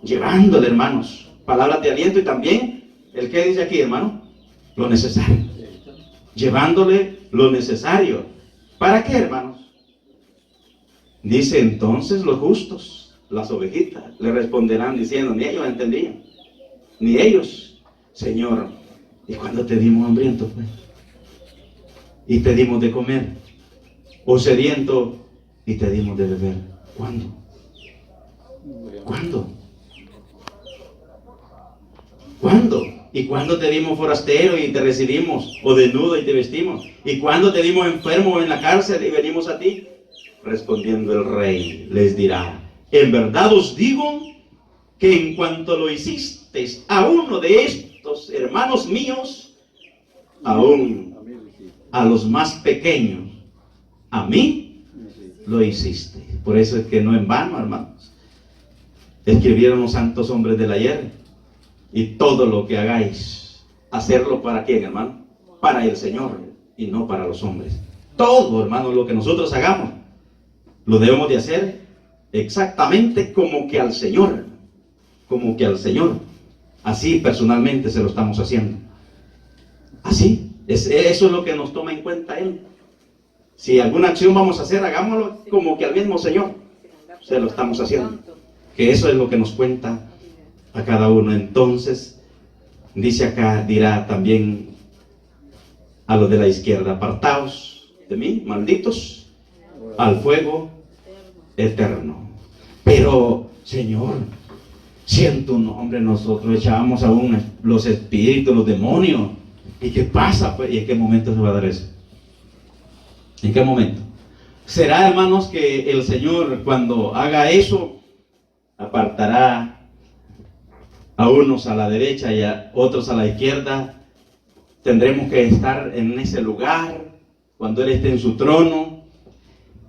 llevándole, hermanos, palabras de aliento, y también, ¿el qué dice aquí, hermano? Lo necesario. Llevándole lo necesario. ¿Para qué, hermanos? Dice, entonces los justos, las ovejitas, le responderán diciendo, ni ellos entendían, ni ellos, Señor, ¿y cuándo te dimos hambriento, pues? Y te dimos de comer, o sediento, y te dimos de beber. ¿Cuándo? ¿Cuándo? ¿Cuándo? ¿Y cuándo te dimos forastero y te recibimos? ¿O desnudo y te vestimos? ¿Y cuándo te dimos enfermo en la cárcel y venimos a ti? Respondiendo el rey, les dirá, en verdad os digo que en cuanto lo hicisteis a uno de estos hermanos míos, aún a los más pequeños, a mí lo hiciste. Por eso es que no en vano, hermanos, escribieron los santos hombres del ayer. Y todo lo que hagáis, hacerlo para quién, hermano, para el Señor y no para los hombres. Todo, hermano, lo que nosotros hagamos, lo debemos de hacer exactamente como que al Señor, como que al Señor. Así personalmente se lo estamos haciendo. Así, eso es lo que nos toma en cuenta Él. Si alguna acción vamos a hacer, hagámoslo como que al mismo Señor se lo estamos haciendo. Que eso es lo que nos cuenta a cada uno. Entonces, dice acá, dirá también a los de la izquierda, apartaos de mí, malditos, al fuego eterno. Pero, Señor, si en tu nombre nosotros echábamos aún los espíritus, los demonios, ¿y qué pasa, pues? ¿Y en qué momento se va a dar eso? ¿En qué momento? ¿Será, hermanos, que el Señor, cuando haga eso, apartará a unos a la derecha y a otros a la izquierda? Tendremos que estar en ese lugar cuando Él esté en su trono,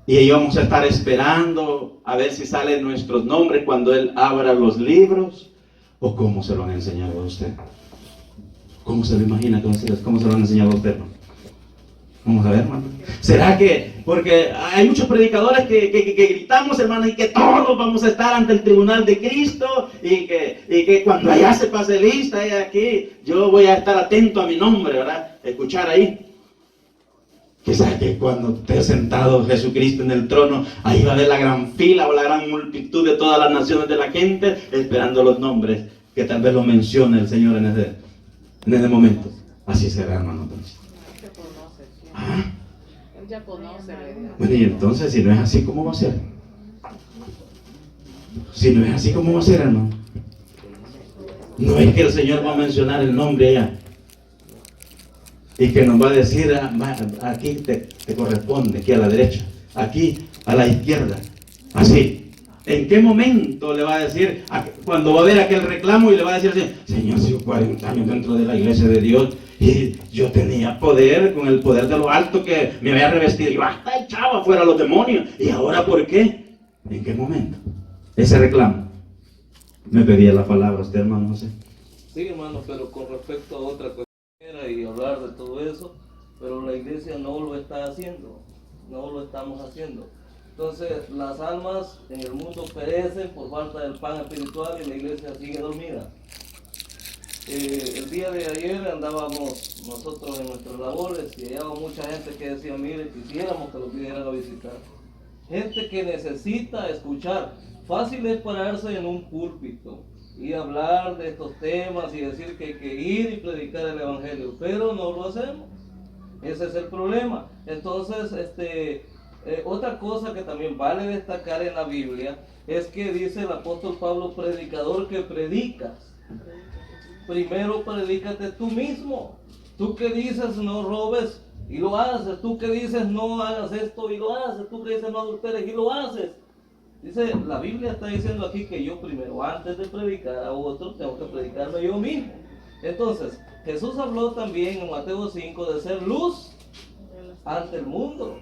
y ahí vamos a estar esperando a ver si salen nuestros nombres cuando Él abra los libros. ¿O cómo se lo han enseñado a usted? ¿Cómo se lo imagina? ¿Cómo se lo han enseñado a usted, hermano? Vamos a ver, hermano. ¿Será que, porque hay muchos predicadores que gritamos, hermano, y que todos vamos a estar ante el tribunal de Cristo, y que cuando allá se pase lista, y aquí, yo voy a estar atento a mi nombre, ¿verdad? Escuchar ahí. Que sabe que cuando esté sentado Jesucristo en el trono, ahí va a haber la gran fila o la gran multitud de todas las naciones de la gente, esperando los nombres, que tal vez lo mencione el Señor en ese momento. Así será, hermano, entonces. ¿Ah? Él ya conoce, ¿verdad? Bueno, y entonces, si no es así, ¿cómo va a ser? Si no es así, ¿cómo va a ser, hermano? No es que el Señor va a mencionar el nombre allá y que nos va a decir, aquí te corresponde, aquí a la derecha, aquí a la izquierda, así. ¿En qué momento le va a decir, cuando va a ver aquel reclamo y le va a decir así, Señor, sigo 40 años dentro de la iglesia de Dios y yo tenía poder, con el poder de lo alto que me había revestido, y hasta echaba fuera a los demonios, y ahora ¿por qué? ¿En qué momento? Ese reclamo. Me pedía la palabra usted, hermano, no sé. Sí, hermano, pero con respecto a otra cuestión y hablar de todo eso, pero la iglesia no lo está haciendo, no lo estamos haciendo. Entonces, las almas en el mundo perecen por falta del pan espiritual y la iglesia sigue dormida. El día de ayer andábamos nosotros en nuestras labores y había mucha gente que decía, mire, quisiéramos que lo vinieran a visitar. Gente que necesita escuchar. Fácil es pararse en un púlpito y hablar de estos temas y decir que hay que ir y predicar el evangelio, pero no lo hacemos. Ese es el problema. Entonces, otra cosa que también vale destacar en la Biblia es que dice el apóstol Pablo, predicador que predicas. Primero predícate tú mismo. Tú que dices no robes y lo haces. Tú que dices no hagas esto y lo haces. Tú que dices no adulteres y lo haces. Dice, la Biblia está diciendo aquí que yo primero, antes de predicar a otro, tengo que predicarme yo mismo. Entonces, Jesús habló también en Mateo 5 de ser luz ante el mundo.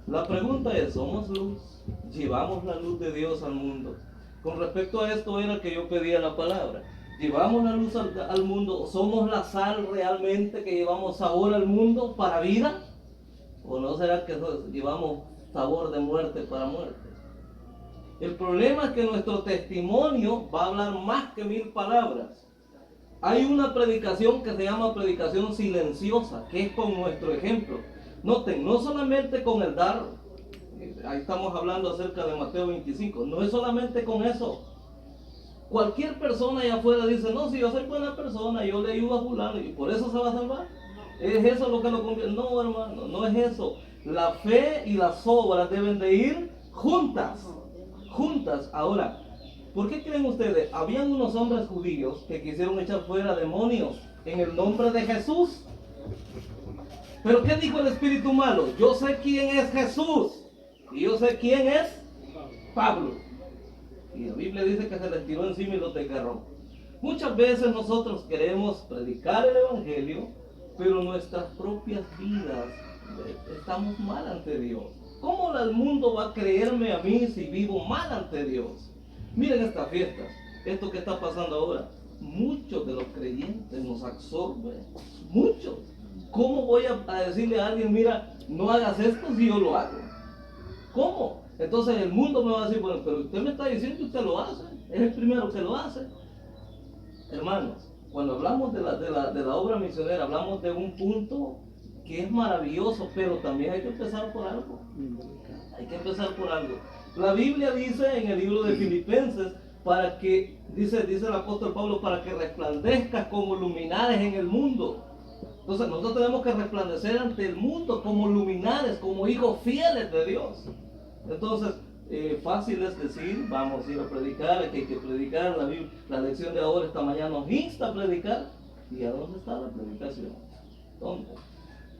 La pregunta es, ¿somos luz? ¿Llevamos la luz de Dios al mundo? Con respecto a esto era que yo pedía la palabra. ¿Llevamos la luz al mundo? ¿Somos la sal realmente que llevamos sabor al mundo para vida? ¿O no será que llevamos sabor de muerte para muerte? El problema es que nuestro testimonio va a hablar más que 1000 palabras. Hay una predicación que se llama predicación silenciosa, que es con nuestro ejemplo. Noten, no solamente con el dar Ahí estamos hablando acerca de Mateo 25. No es solamente con eso. Cualquier persona allá afuera dice, no, si yo soy buena persona, yo le ayudo a fulano y por eso se va a salvar. ¿Es eso lo que lo convierte? No, hermano, no es eso. La fe y las obras deben de ir juntas. Juntas. Ahora, ¿por qué creen ustedes? Habían unos hombres judíos que quisieron echar fuera demonios en el nombre de Jesús. Pero ¿qué dijo el espíritu malo? Yo sé quién es Jesús y yo sé quién es Pablo. Y la Biblia dice que se les tiró encima y los desgarró. Muchas veces nosotros queremos predicar el evangelio, pero nuestras propias vidas estamos mal ante Dios. ¿Cómo el mundo va a creerme a mí si vivo mal ante Dios? Miren estas fiestas, esto que está pasando ahora. Muchos de los creyentes nos absorben, muchos. ¿Cómo voy a decirle a alguien, mira, no hagas esto si yo lo hago? ¿Cómo? Entonces el mundo me va a decir, bueno, pero usted me está diciendo que usted lo hace, es el primero que lo hace. Hermanos, cuando hablamos de la obra misionera, hablamos de un punto que es maravilloso, pero también hay que empezar por algo. Hay que empezar por algo. La Biblia dice en el libro de Filipenses, para que, dice el apóstol Pablo, para que resplandezcas como luminares en el mundo. Entonces nosotros tenemos que resplandecer ante el mundo como luminares, como hijos fieles de Dios. Entonces, fácil es decir, vamos a ir a predicar, que hay que predicar. La lección de ahora esta mañana nos insta a predicar. ¿Y a dónde está la predicación? ¿Dónde?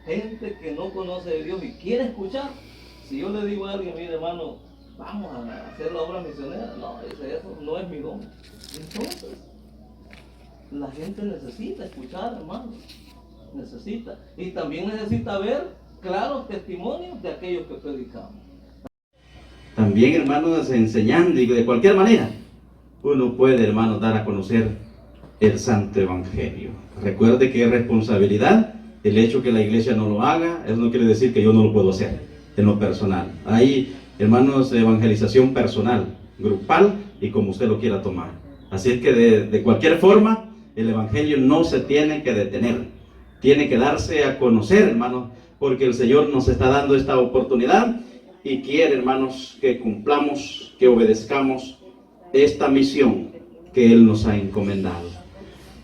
Gente que no conoce de Dios y quiere escuchar. Si yo le digo a alguien, mire hermano, vamos a hacer la obra misionera, no, eso no es mi don. Entonces, la gente necesita escuchar, hermano. Necesita. Y también necesita ver claros testimonios de aquellos que predicamos. También, hermanos, enseñando y de cualquier manera, uno puede, hermanos, dar a conocer el Santo Evangelio. Recuerde que es responsabilidad. El hecho que la iglesia no lo haga, eso no quiere decir que yo no lo puedo hacer en lo personal. Hay, hermanos, evangelización personal, grupal y como usted lo quiera tomar. Así es que de cualquier forma, el Evangelio no se tiene que detener. Tiene que darse a conocer, hermanos, porque el Señor nos está dando esta oportunidad y quiere, hermanos, que cumplamos, que obedezcamos esta misión que Él nos ha encomendado.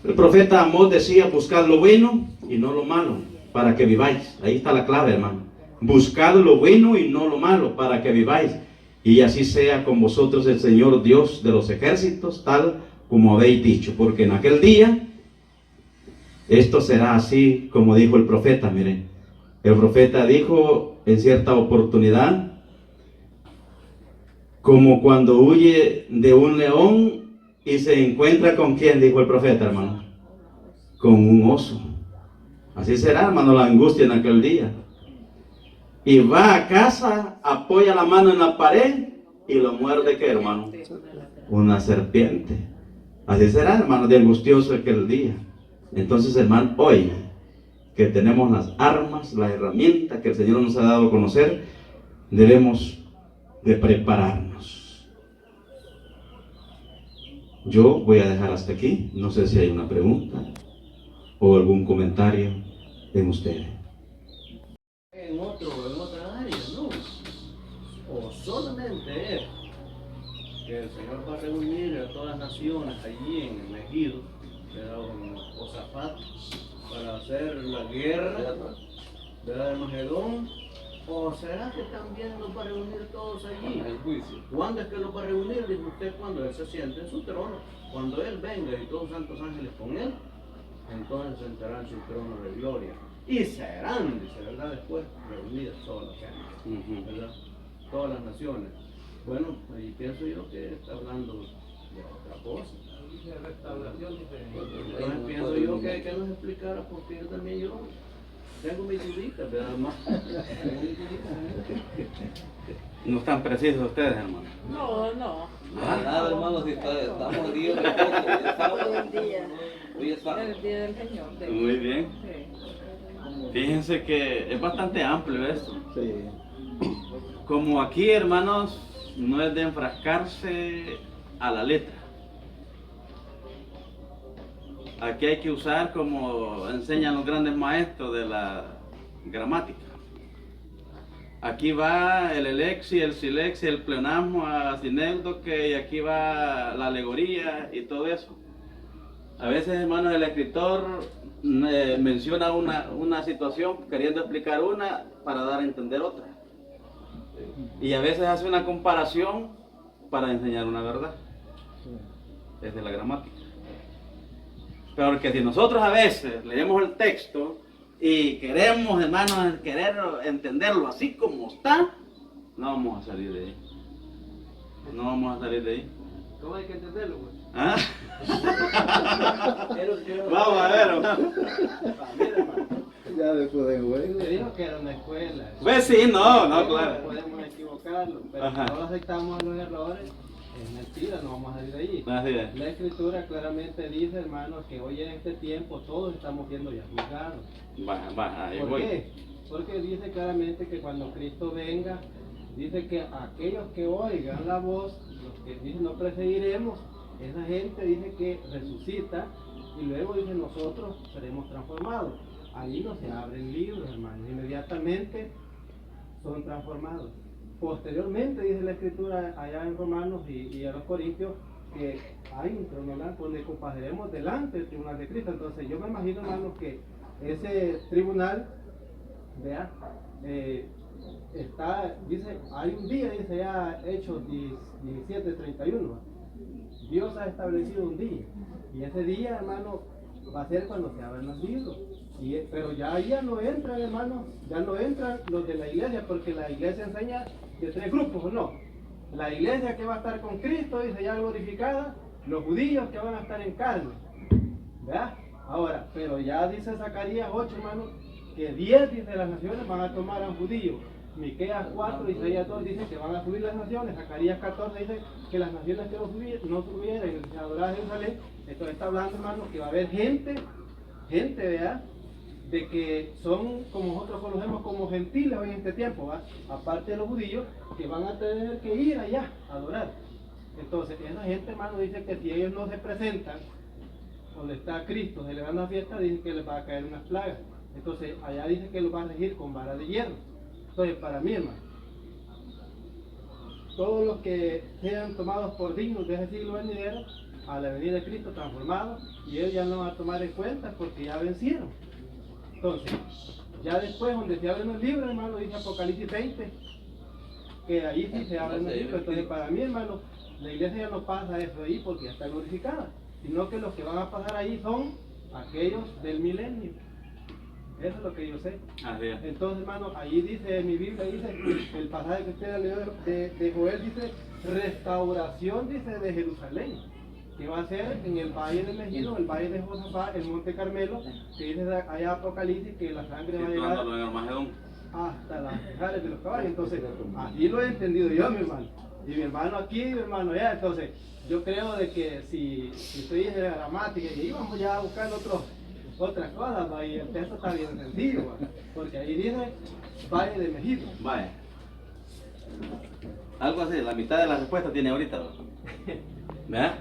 El profeta Amós decía, buscad lo bueno y no lo malo, para que viváis. Ahí está la clave, hermano. Buscad lo bueno y no lo malo, para que viváis. Y así sea con vosotros el Señor Dios de los ejércitos, tal como habéis dicho. Porque en aquel día, esto será así como dijo el profeta. Miren, el profeta dijo en cierta oportunidad, como cuando huye de un león y se encuentra con ¿quién? Dijo el profeta, hermano, con un oso. Así será, hermano, la angustia en aquel día. Y va a casa, apoya la mano en la pared y lo muerde, ¿qué, hermano? Una serpiente. Así será, hermano, de angustioso aquel día. Entonces, hermano, hoy que tenemos las armas, las herramientas que el Señor nos ha dado a conocer, debemos de prepararnos. Yo voy a dejar hasta aquí. No sé si hay una pregunta o algún comentario en ustedes. En otra área, ¿no? O solamente es que el Señor va a reunir a todas las naciones allí en el Megido, en Josafat, para hacer la guerra de Armagedón. ¿O será que también los va a reunir todos allí? El juicio. ¿Cuándo es que los va a reunir? Dijo usted, cuando Él se siente en su trono. Cuando Él venga y todos los santos ángeles con Él, entonces sentará en su trono de gloria. Y serán, dice, ¿verdad? Después reunidas todas las gentes, ¿verdad? Todas las naciones. Bueno, ahí pienso yo que está hablando de otra cosa. Entonces pienso yo que nos explicara, porque yo también tengo mis duditas, ¿verdad? No están precisos ustedes, hermano. No. Nada, hermano, si estamos libres de poco. Hoy en día. Hoy es sábado. El día del Señor. Muy bien. Sí. Fíjense que es bastante amplio esto. Sí. Como aquí, hermanos, no es de enfrascarse a la letra. Aquí hay que usar, como enseñan los grandes maestros de la gramática, aquí va el elexi, el silexi, el pleonasmo, a sinécdoque, y aquí va la alegoría y todo eso. A veces, hermanos, el escritor menciona una situación queriendo explicar una para dar a entender otra. Y a veces hace una comparación para enseñar una verdad. Es de la gramática. Pero que si nosotros a veces leemos el texto y queremos, hermanos, querer entenderlo así como está, no vamos a salir de ahí. No vamos a salir de ahí. ¿Cómo hay que entenderlo, güey? ¿Ah? Vamos a ver. Mira, hermano, Ya después de juego. te digo que era una escuela. Pues sí, no, claro. Podemos equivocarlo, pero Ajá. si no aceptamos los errores, es mentira, no vamos a salir de ahí. Así es. La escritura claramente dice, hermanos, que hoy en este tiempo todos estamos siendo ya juzgados. Va, ahí ¿Por voy. qué? Porque dice claramente que cuando Cristo venga, dice que aquellos que oigan la voz, los que dicen no perseguiremos, esa gente dice que resucita y luego dice nosotros seremos transformados. Ahí no se abren libros, hermanos, inmediatamente son transformados. Posteriormente dice la escritura allá en Romanos y a los Corintios que hay un trono blanco donde compareceremos delante del tribunal de Cristo. Entonces yo me imagino, hermanos, que ese tribunal, vea, dice, hay un día, dice ya Hechos 17:31, Dios ha establecido un día, y ese día, hermano, va a ser cuando se abran los libros. Pero ya no entran, hermano, ya no entran los de la iglesia, porque la iglesia enseña de tres grupos, ¿o no? La iglesia que va a estar con Cristo, dice ya glorificada, los judíos que van a estar en carne, ¿verdad? Ahora, pero ya dice Zacarías 8, hermano, que 10 de las naciones van a tomar a un judío. Miqueas 4, Isaías 2 dice que van a subir las naciones. Zacarías 14 dice que las naciones que no subieran y se adoraran a Jerusalén. Entonces está hablando, hermano, que va a haber gente, ¿verdad? De que son, como nosotros conocemos como gentiles hoy en este tiempo, ¿va? Aparte de los judíos, que van a tener que ir allá a adorar. Entonces, esa gente, hermano, dice que si ellos no se presentan donde está Cristo celebrando la fiesta, dicen que les va a caer unas plagas. Entonces, allá dice que los va a regir con vara de hierro. Entonces, para mí, hermano, todos los que sean tomados por dignos de ese siglo venidero, a la venida de Cristo transformados, y ellos ya no van a tomar en cuenta porque ya vencieron. Entonces, ya después, donde se abren los libros, hermano, dice Apocalipsis 20, que ahí sí se abren los libros. Entonces, para mí, hermano, la iglesia ya no pasa eso ahí porque ya está glorificada, sino que los que van a pasar ahí son aquellos del milenio. Eso es lo que yo sé. Así es. Entonces, hermano, ahí dice, en mi Biblia dice, el pasaje que usted leyó de Joel dice, restauración, dice, de Jerusalén, que va a ser en el valle de Megido, el valle de Josafat, el monte Carmelo, que dice allá Apocalipsis que la sangre va a llegar Situándolo en Armagedón. hasta las cejas de los caballos. Entonces, así lo he entendido yo, mi hermano. Y mi hermano aquí, mi hermano allá. Entonces, yo creo de que si usted dice la gramática, y ahí vamos ya a buscar otras cosas, ¿va? Y el texto está bien sencillo, ¿va? Porque ahí dice valle de Megido. Vaya. Algo así, la mitad de la respuesta tiene ahorita, ¿no? ¿Verdad?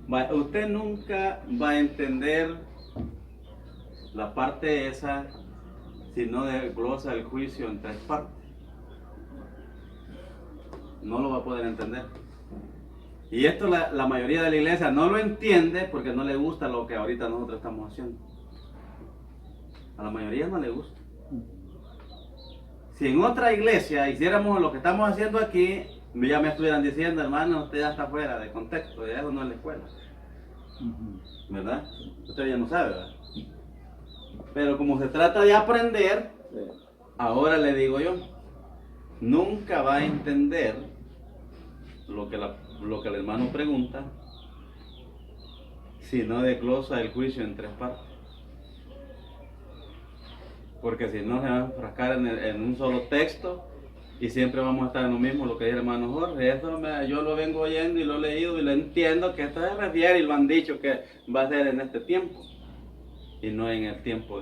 Vaya, usted nunca va a entender la parte esa si no desglosa el juicio en tres partes. No lo va a poder entender. Y esto la mayoría de la iglesia no lo entiende porque no le gusta lo que ahorita nosotros estamos haciendo. A la mayoría no le gusta. Si en otra iglesia hiciéramos lo que estamos haciendo aquí, ya me estuvieran diciendo, hermano, usted ya está fuera de contexto, ya eso no es la escuela. ¿Verdad? Usted ya no sabe, ¿verdad? Pero como se trata de aprender, ahora le digo yo, nunca va a entender lo que el hermano pregunta si no desglosa el juicio en tres partes. Porque si no se va a enfrascar en un solo texto y siempre vamos a estar en lo mismo, lo que dice el hermano Jorge. Eso yo lo vengo oyendo y lo he leído y lo entiendo, que esto se refiere y lo han dicho que va a ser en este tiempo y no en el tiempo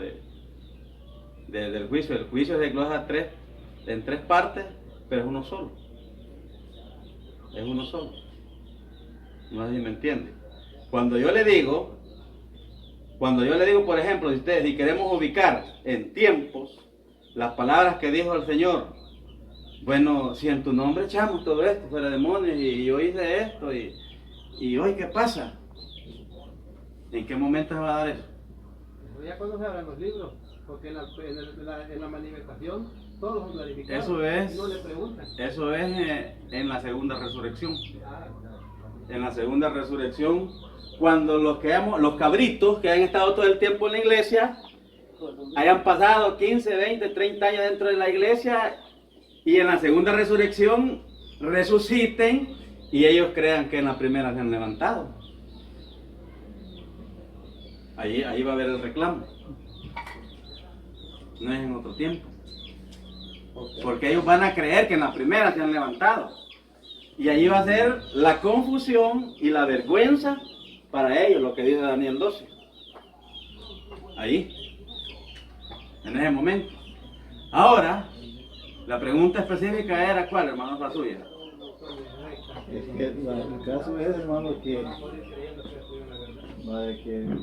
del juicio. El juicio se desglosa en tres partes, pero es uno solo. Es uno solo. No sé si me entiende. Cuando yo le digo, por ejemplo, si queremos ubicar en tiempos las palabras que dijo el Señor bueno, si en tu nombre echamos todo esto, fuera demonios, y yo hice esto, y hoy, ¿qué pasa? ¿En qué momento se va a dar eso? Eso ya cuando se abran los libros, porque en la manifestación todos son clarificados. Eso es, no le preguntan. eso es en la segunda resurrección. Ah, En la segunda resurrección, cuando los cabritos que han estado todo el tiempo en la iglesia, hayan pasado 15, 20, 30 años dentro de la iglesia, y en la segunda resurrección resuciten y ellos crean que en la primera se han levantado. Ahí va a haber el reclamo. No es en otro tiempo. Porque ellos van a creer que en la primera se han levantado. Y ahí va a ser la confusión y la vergüenza para ellos, lo que dice Daniel 12. Ahí. En ese momento. Ahora, la pregunta específica era ¿cuál, hermano? La suya. Es que el caso es, hermano, que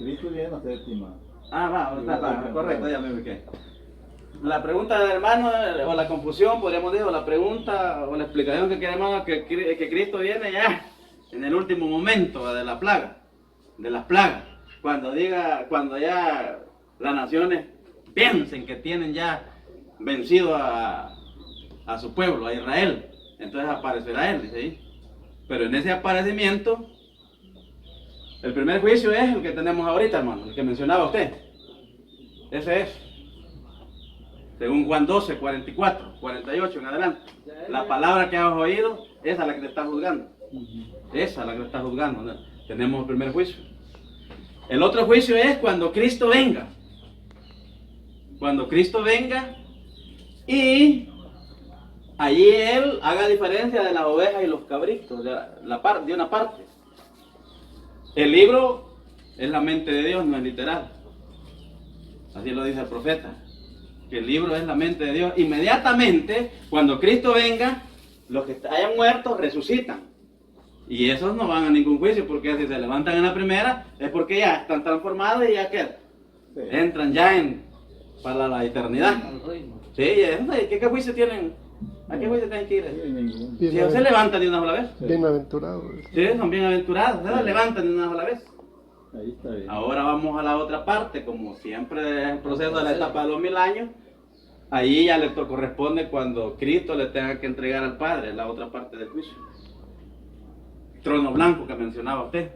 Cristo viene a ser estimado. Va, correcto, ya me ubiqué. La pregunta del hermano, o la confusión, podríamos decir, o la pregunta, o la explicación que quiere, hermano, que Cristo viene ya en el último momento de la plaga, de las plagas, cuando ya las naciones piensen que tienen ya vencido a su pueblo, a Israel, entonces aparecerá él, dice ahí. Pero en ese aparecimiento, el primer juicio es el que tenemos ahorita, hermano, el que mencionaba usted. Ese es. Según Juan 12, 44, 48 en adelante. La palabra que has oído, esa es la que te está juzgando. Esa es la que te está juzgando, ¿no? Tenemos el primer juicio. El otro juicio es cuando Cristo venga. Cuando Cristo venga y allí Él haga diferencia de las ovejas y los cabritos, de una parte. El libro es la mente de Dios, no es literal. Así lo dice el profeta. Que el libro es la mente de Dios. Inmediatamente, cuando Cristo venga, los que hayan muerto resucitan. Y esos no van a ningún juicio, porque si se levantan en la primera, es porque ya están transformados y ya que entran ya para la eternidad. Sí, ¿qué juicio tienen? ¿A qué juicio tienen que ir? Si ellos se levantan de una sola vez. Bienaventurados. Sí, son bienaventurados, se levantan de una sola vez. Ahí está bien. Ahora vamos a la otra parte, como siempre es el proceso de la etapa de los 1000 años. Ahí ya le corresponde cuando Cristo le tenga que entregar al Padre, la otra parte del juicio. Trono blanco que mencionaba usted.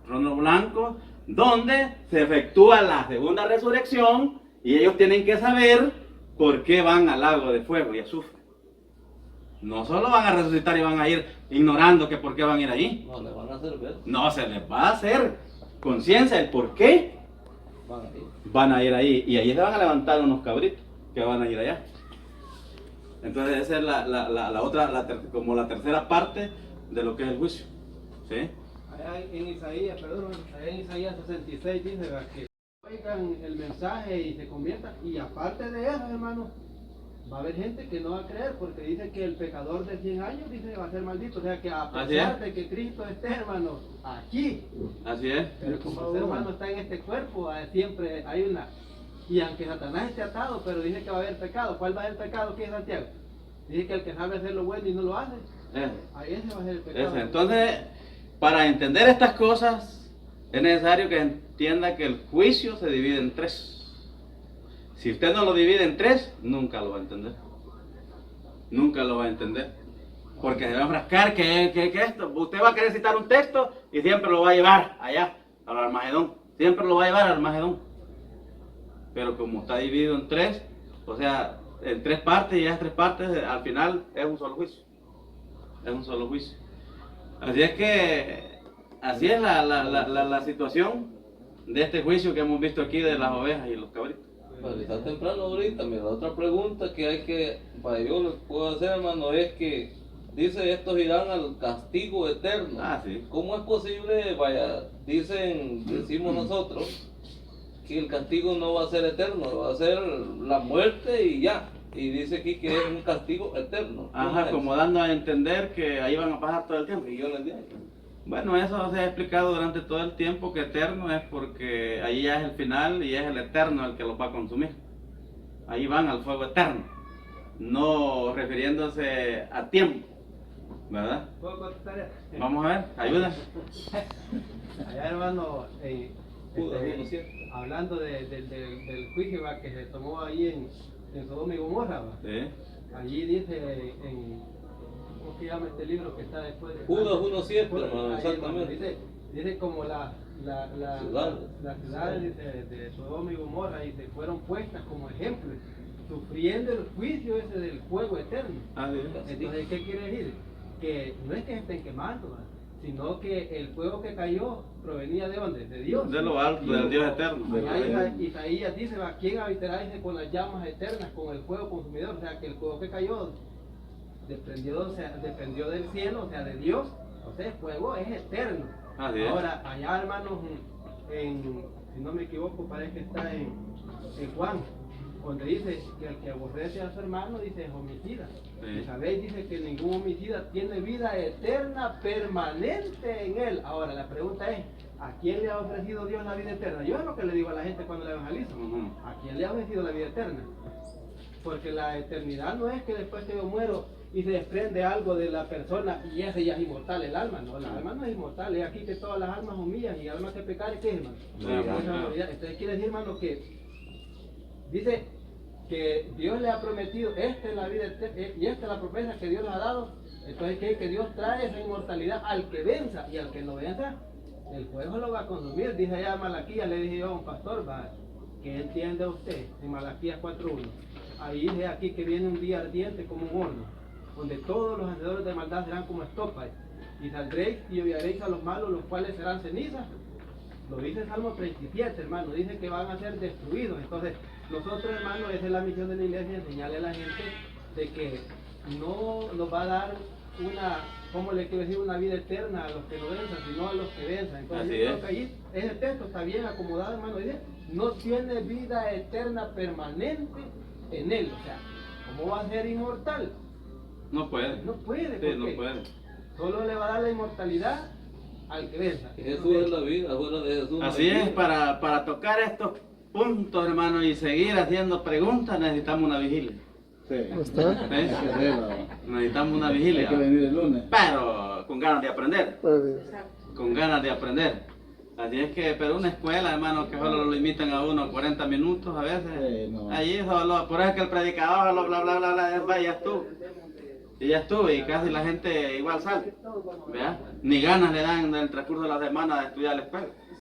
Trono blanco, donde se efectúa la segunda resurrección y ellos tienen que saber por qué van al lago de fuego y azufre. No solo van a resucitar y van a ir ignorando que por qué van a ir allí. No, les van a hacer ver. No, se les va a hacer conciencia del por qué van a ir ahí. Y ahí se van a levantar unos cabritos que van a ir allá. Entonces esa es la otra, como la tercera parte de lo que es el juicio. ¿Sí? allá en Isaías, allá en Isaías 66 dice ¿verdad? Que oigan el mensaje y se conviertan. Y aparte de eso, hermano, va a haber gente que no va a creer porque dice que el pecador de 100 años dice va a ser maldito. O sea que a pesar de que Cristo esté, hermano, aquí, Así es. pero como el ser humano está en este cuerpo, siempre hay una. Y aunque Satanás esté atado, pero dice que va a haber pecado. ¿Cuál va a ser el pecado? ¿Qué es Santiago? Dice que el que sabe hacer lo bueno y no lo hace, ahí ese va a ser el pecado. Entonces, para entender estas cosas, es necesario que entienda que el juicio se divide en tres. Si usted no lo divide en tres, nunca lo va a entender. Nunca lo va a entender. Porque se va a enfrascar que esto. Usted va a querer citar un texto y siempre lo va a llevar allá, al Armagedón. Siempre lo va a llevar al Armagedón. Pero como está dividido en tres, o sea, en tres partes, y esas tres partes al final es un solo juicio. Es un solo juicio. Así es que, así es la situación de este juicio que hemos visto aquí de las ovejas y los cabritos. Pues está temprano ahorita. Mira, la otra pregunta que hay que, para yo les puedo hacer, hermano, es que dice estos irán al castigo eterno. Ah, sí. ¿Cómo es posible? Vaya, decimos nosotros que el castigo no va a ser eterno, va a ser la muerte y ya. Y dice aquí que es un castigo eterno. Ajá, como dando a entender que ahí van a pasar todo el tiempo. Y yo les digo. Bueno, eso se ha explicado durante todo el tiempo, que eterno es porque ahí ya es el final y es el eterno el que los va a consumir. Ahí van al fuego eterno. no refiriéndose a tiempo, ¿verdad? ¿Puedo contestar? Vamos a ver, ayuda. Allá, hermano, Judas 1:7. hablando del juicio ¿va? Que se tomó ahí en Sodoma y Gomorra, ¿va? Sí. Allí dice ¿cómo se llama este libro que está después de Judas 1:7, Ahí, hermano, exactamente. Dice como la ciudad de Sodoma y Gomorra y se fueron puestas como ejemplo, sufriendo el juicio ese del fuego eterno. Ah, sí. Entonces, ¿qué quiere decir? Que no es que se estén quemando, ¿va? Sino que el fuego que cayó provenía de ¿dónde? De Dios. De lo alto, del Dios eterno. Allá Isaías dice, ¿va? ¿Quién habitará dice, con las llamas eternas, con el fuego consumidor? O sea, que el fuego que cayó dependió del cielo, o sea, de Dios. O sea, el fuego es eterno. Así es. Ahora, allá, hermanos, si no me equivoco, parece que está en Juan, donde dice que el que aborrece a su hermano, dice, es homicida. Sí. Y sabéis, dice que ningún homicida tiene vida eterna permanente en él. Ahora, la pregunta es, ¿a quién le ha ofrecido Dios la vida eterna? Yo es lo que le digo a la gente cuando le evangelizo. Ujú. ¿A quién le ha ofrecido la vida eterna? Porque la eternidad no es que después que yo muero y se desprende algo de la persona y ese ya es inmortal el alma, no, la alma no es inmortal, es aquí que todas las almas humillan y almas que pecar, ¿qué es, hermano? Sí, Entonces quiere decir, hermano, que dice que Dios le ha prometido, esta es la vida y esta es la promesa que Dios le ha dado. Entonces que Dios trae esa inmortalidad al que venza, y al que no venza, el fuego lo va a consumir. Dice allá Malaquías, le dije yo a un pastor, va, que entiende usted en Malaquías 4:1. Ahí dice aquí que viene un día ardiente como un horno, donde todos los hacedores de maldad serán como estopa, y saldréis y odiaréis a los malos, los cuales serán cenizas. Lo dice el Salmo 37, hermano, dice que van a ser destruidos. Entonces, nosotros, hermano, esa es la misión de la iglesia, enseñarle a la gente de que no nos va a dar una, ¿cómo le quiero decir? Una vida eterna a los que no venzan, sino a los que venzan. Entonces, Así yo creo es. que ahí ese texto está bien acomodado, hermano, dice, no tiene vida eterna permanente en él. O sea, ¿cómo va a ser inmortal? No puede. No puede, Sí, no porque puede. solo le va a dar la inmortalidad al que venza. Jesús es la vida, fuera de Jesús. no hay Así es, vida. para tocar estos puntos, hermano, y seguir haciendo preguntas, necesitamos una vigilia. Sí. ¿Eh? Hay Necesitamos una que vigilia. venir el lunes. Pero con ganas de aprender. Exacto. Con ganas de aprender. Así es que, pero una escuela, hermano, que solo lo limitan a uno 40 minutos a veces. Sí, no. Allí solo, por eso es que el predicador, solo bla bla bla bla, va, ya estuvo. Y ya estuvo, y casi la gente igual sale. ¿Verdad? Ni ganas le dan en el transcurso de la semana de estudiar a la escuela.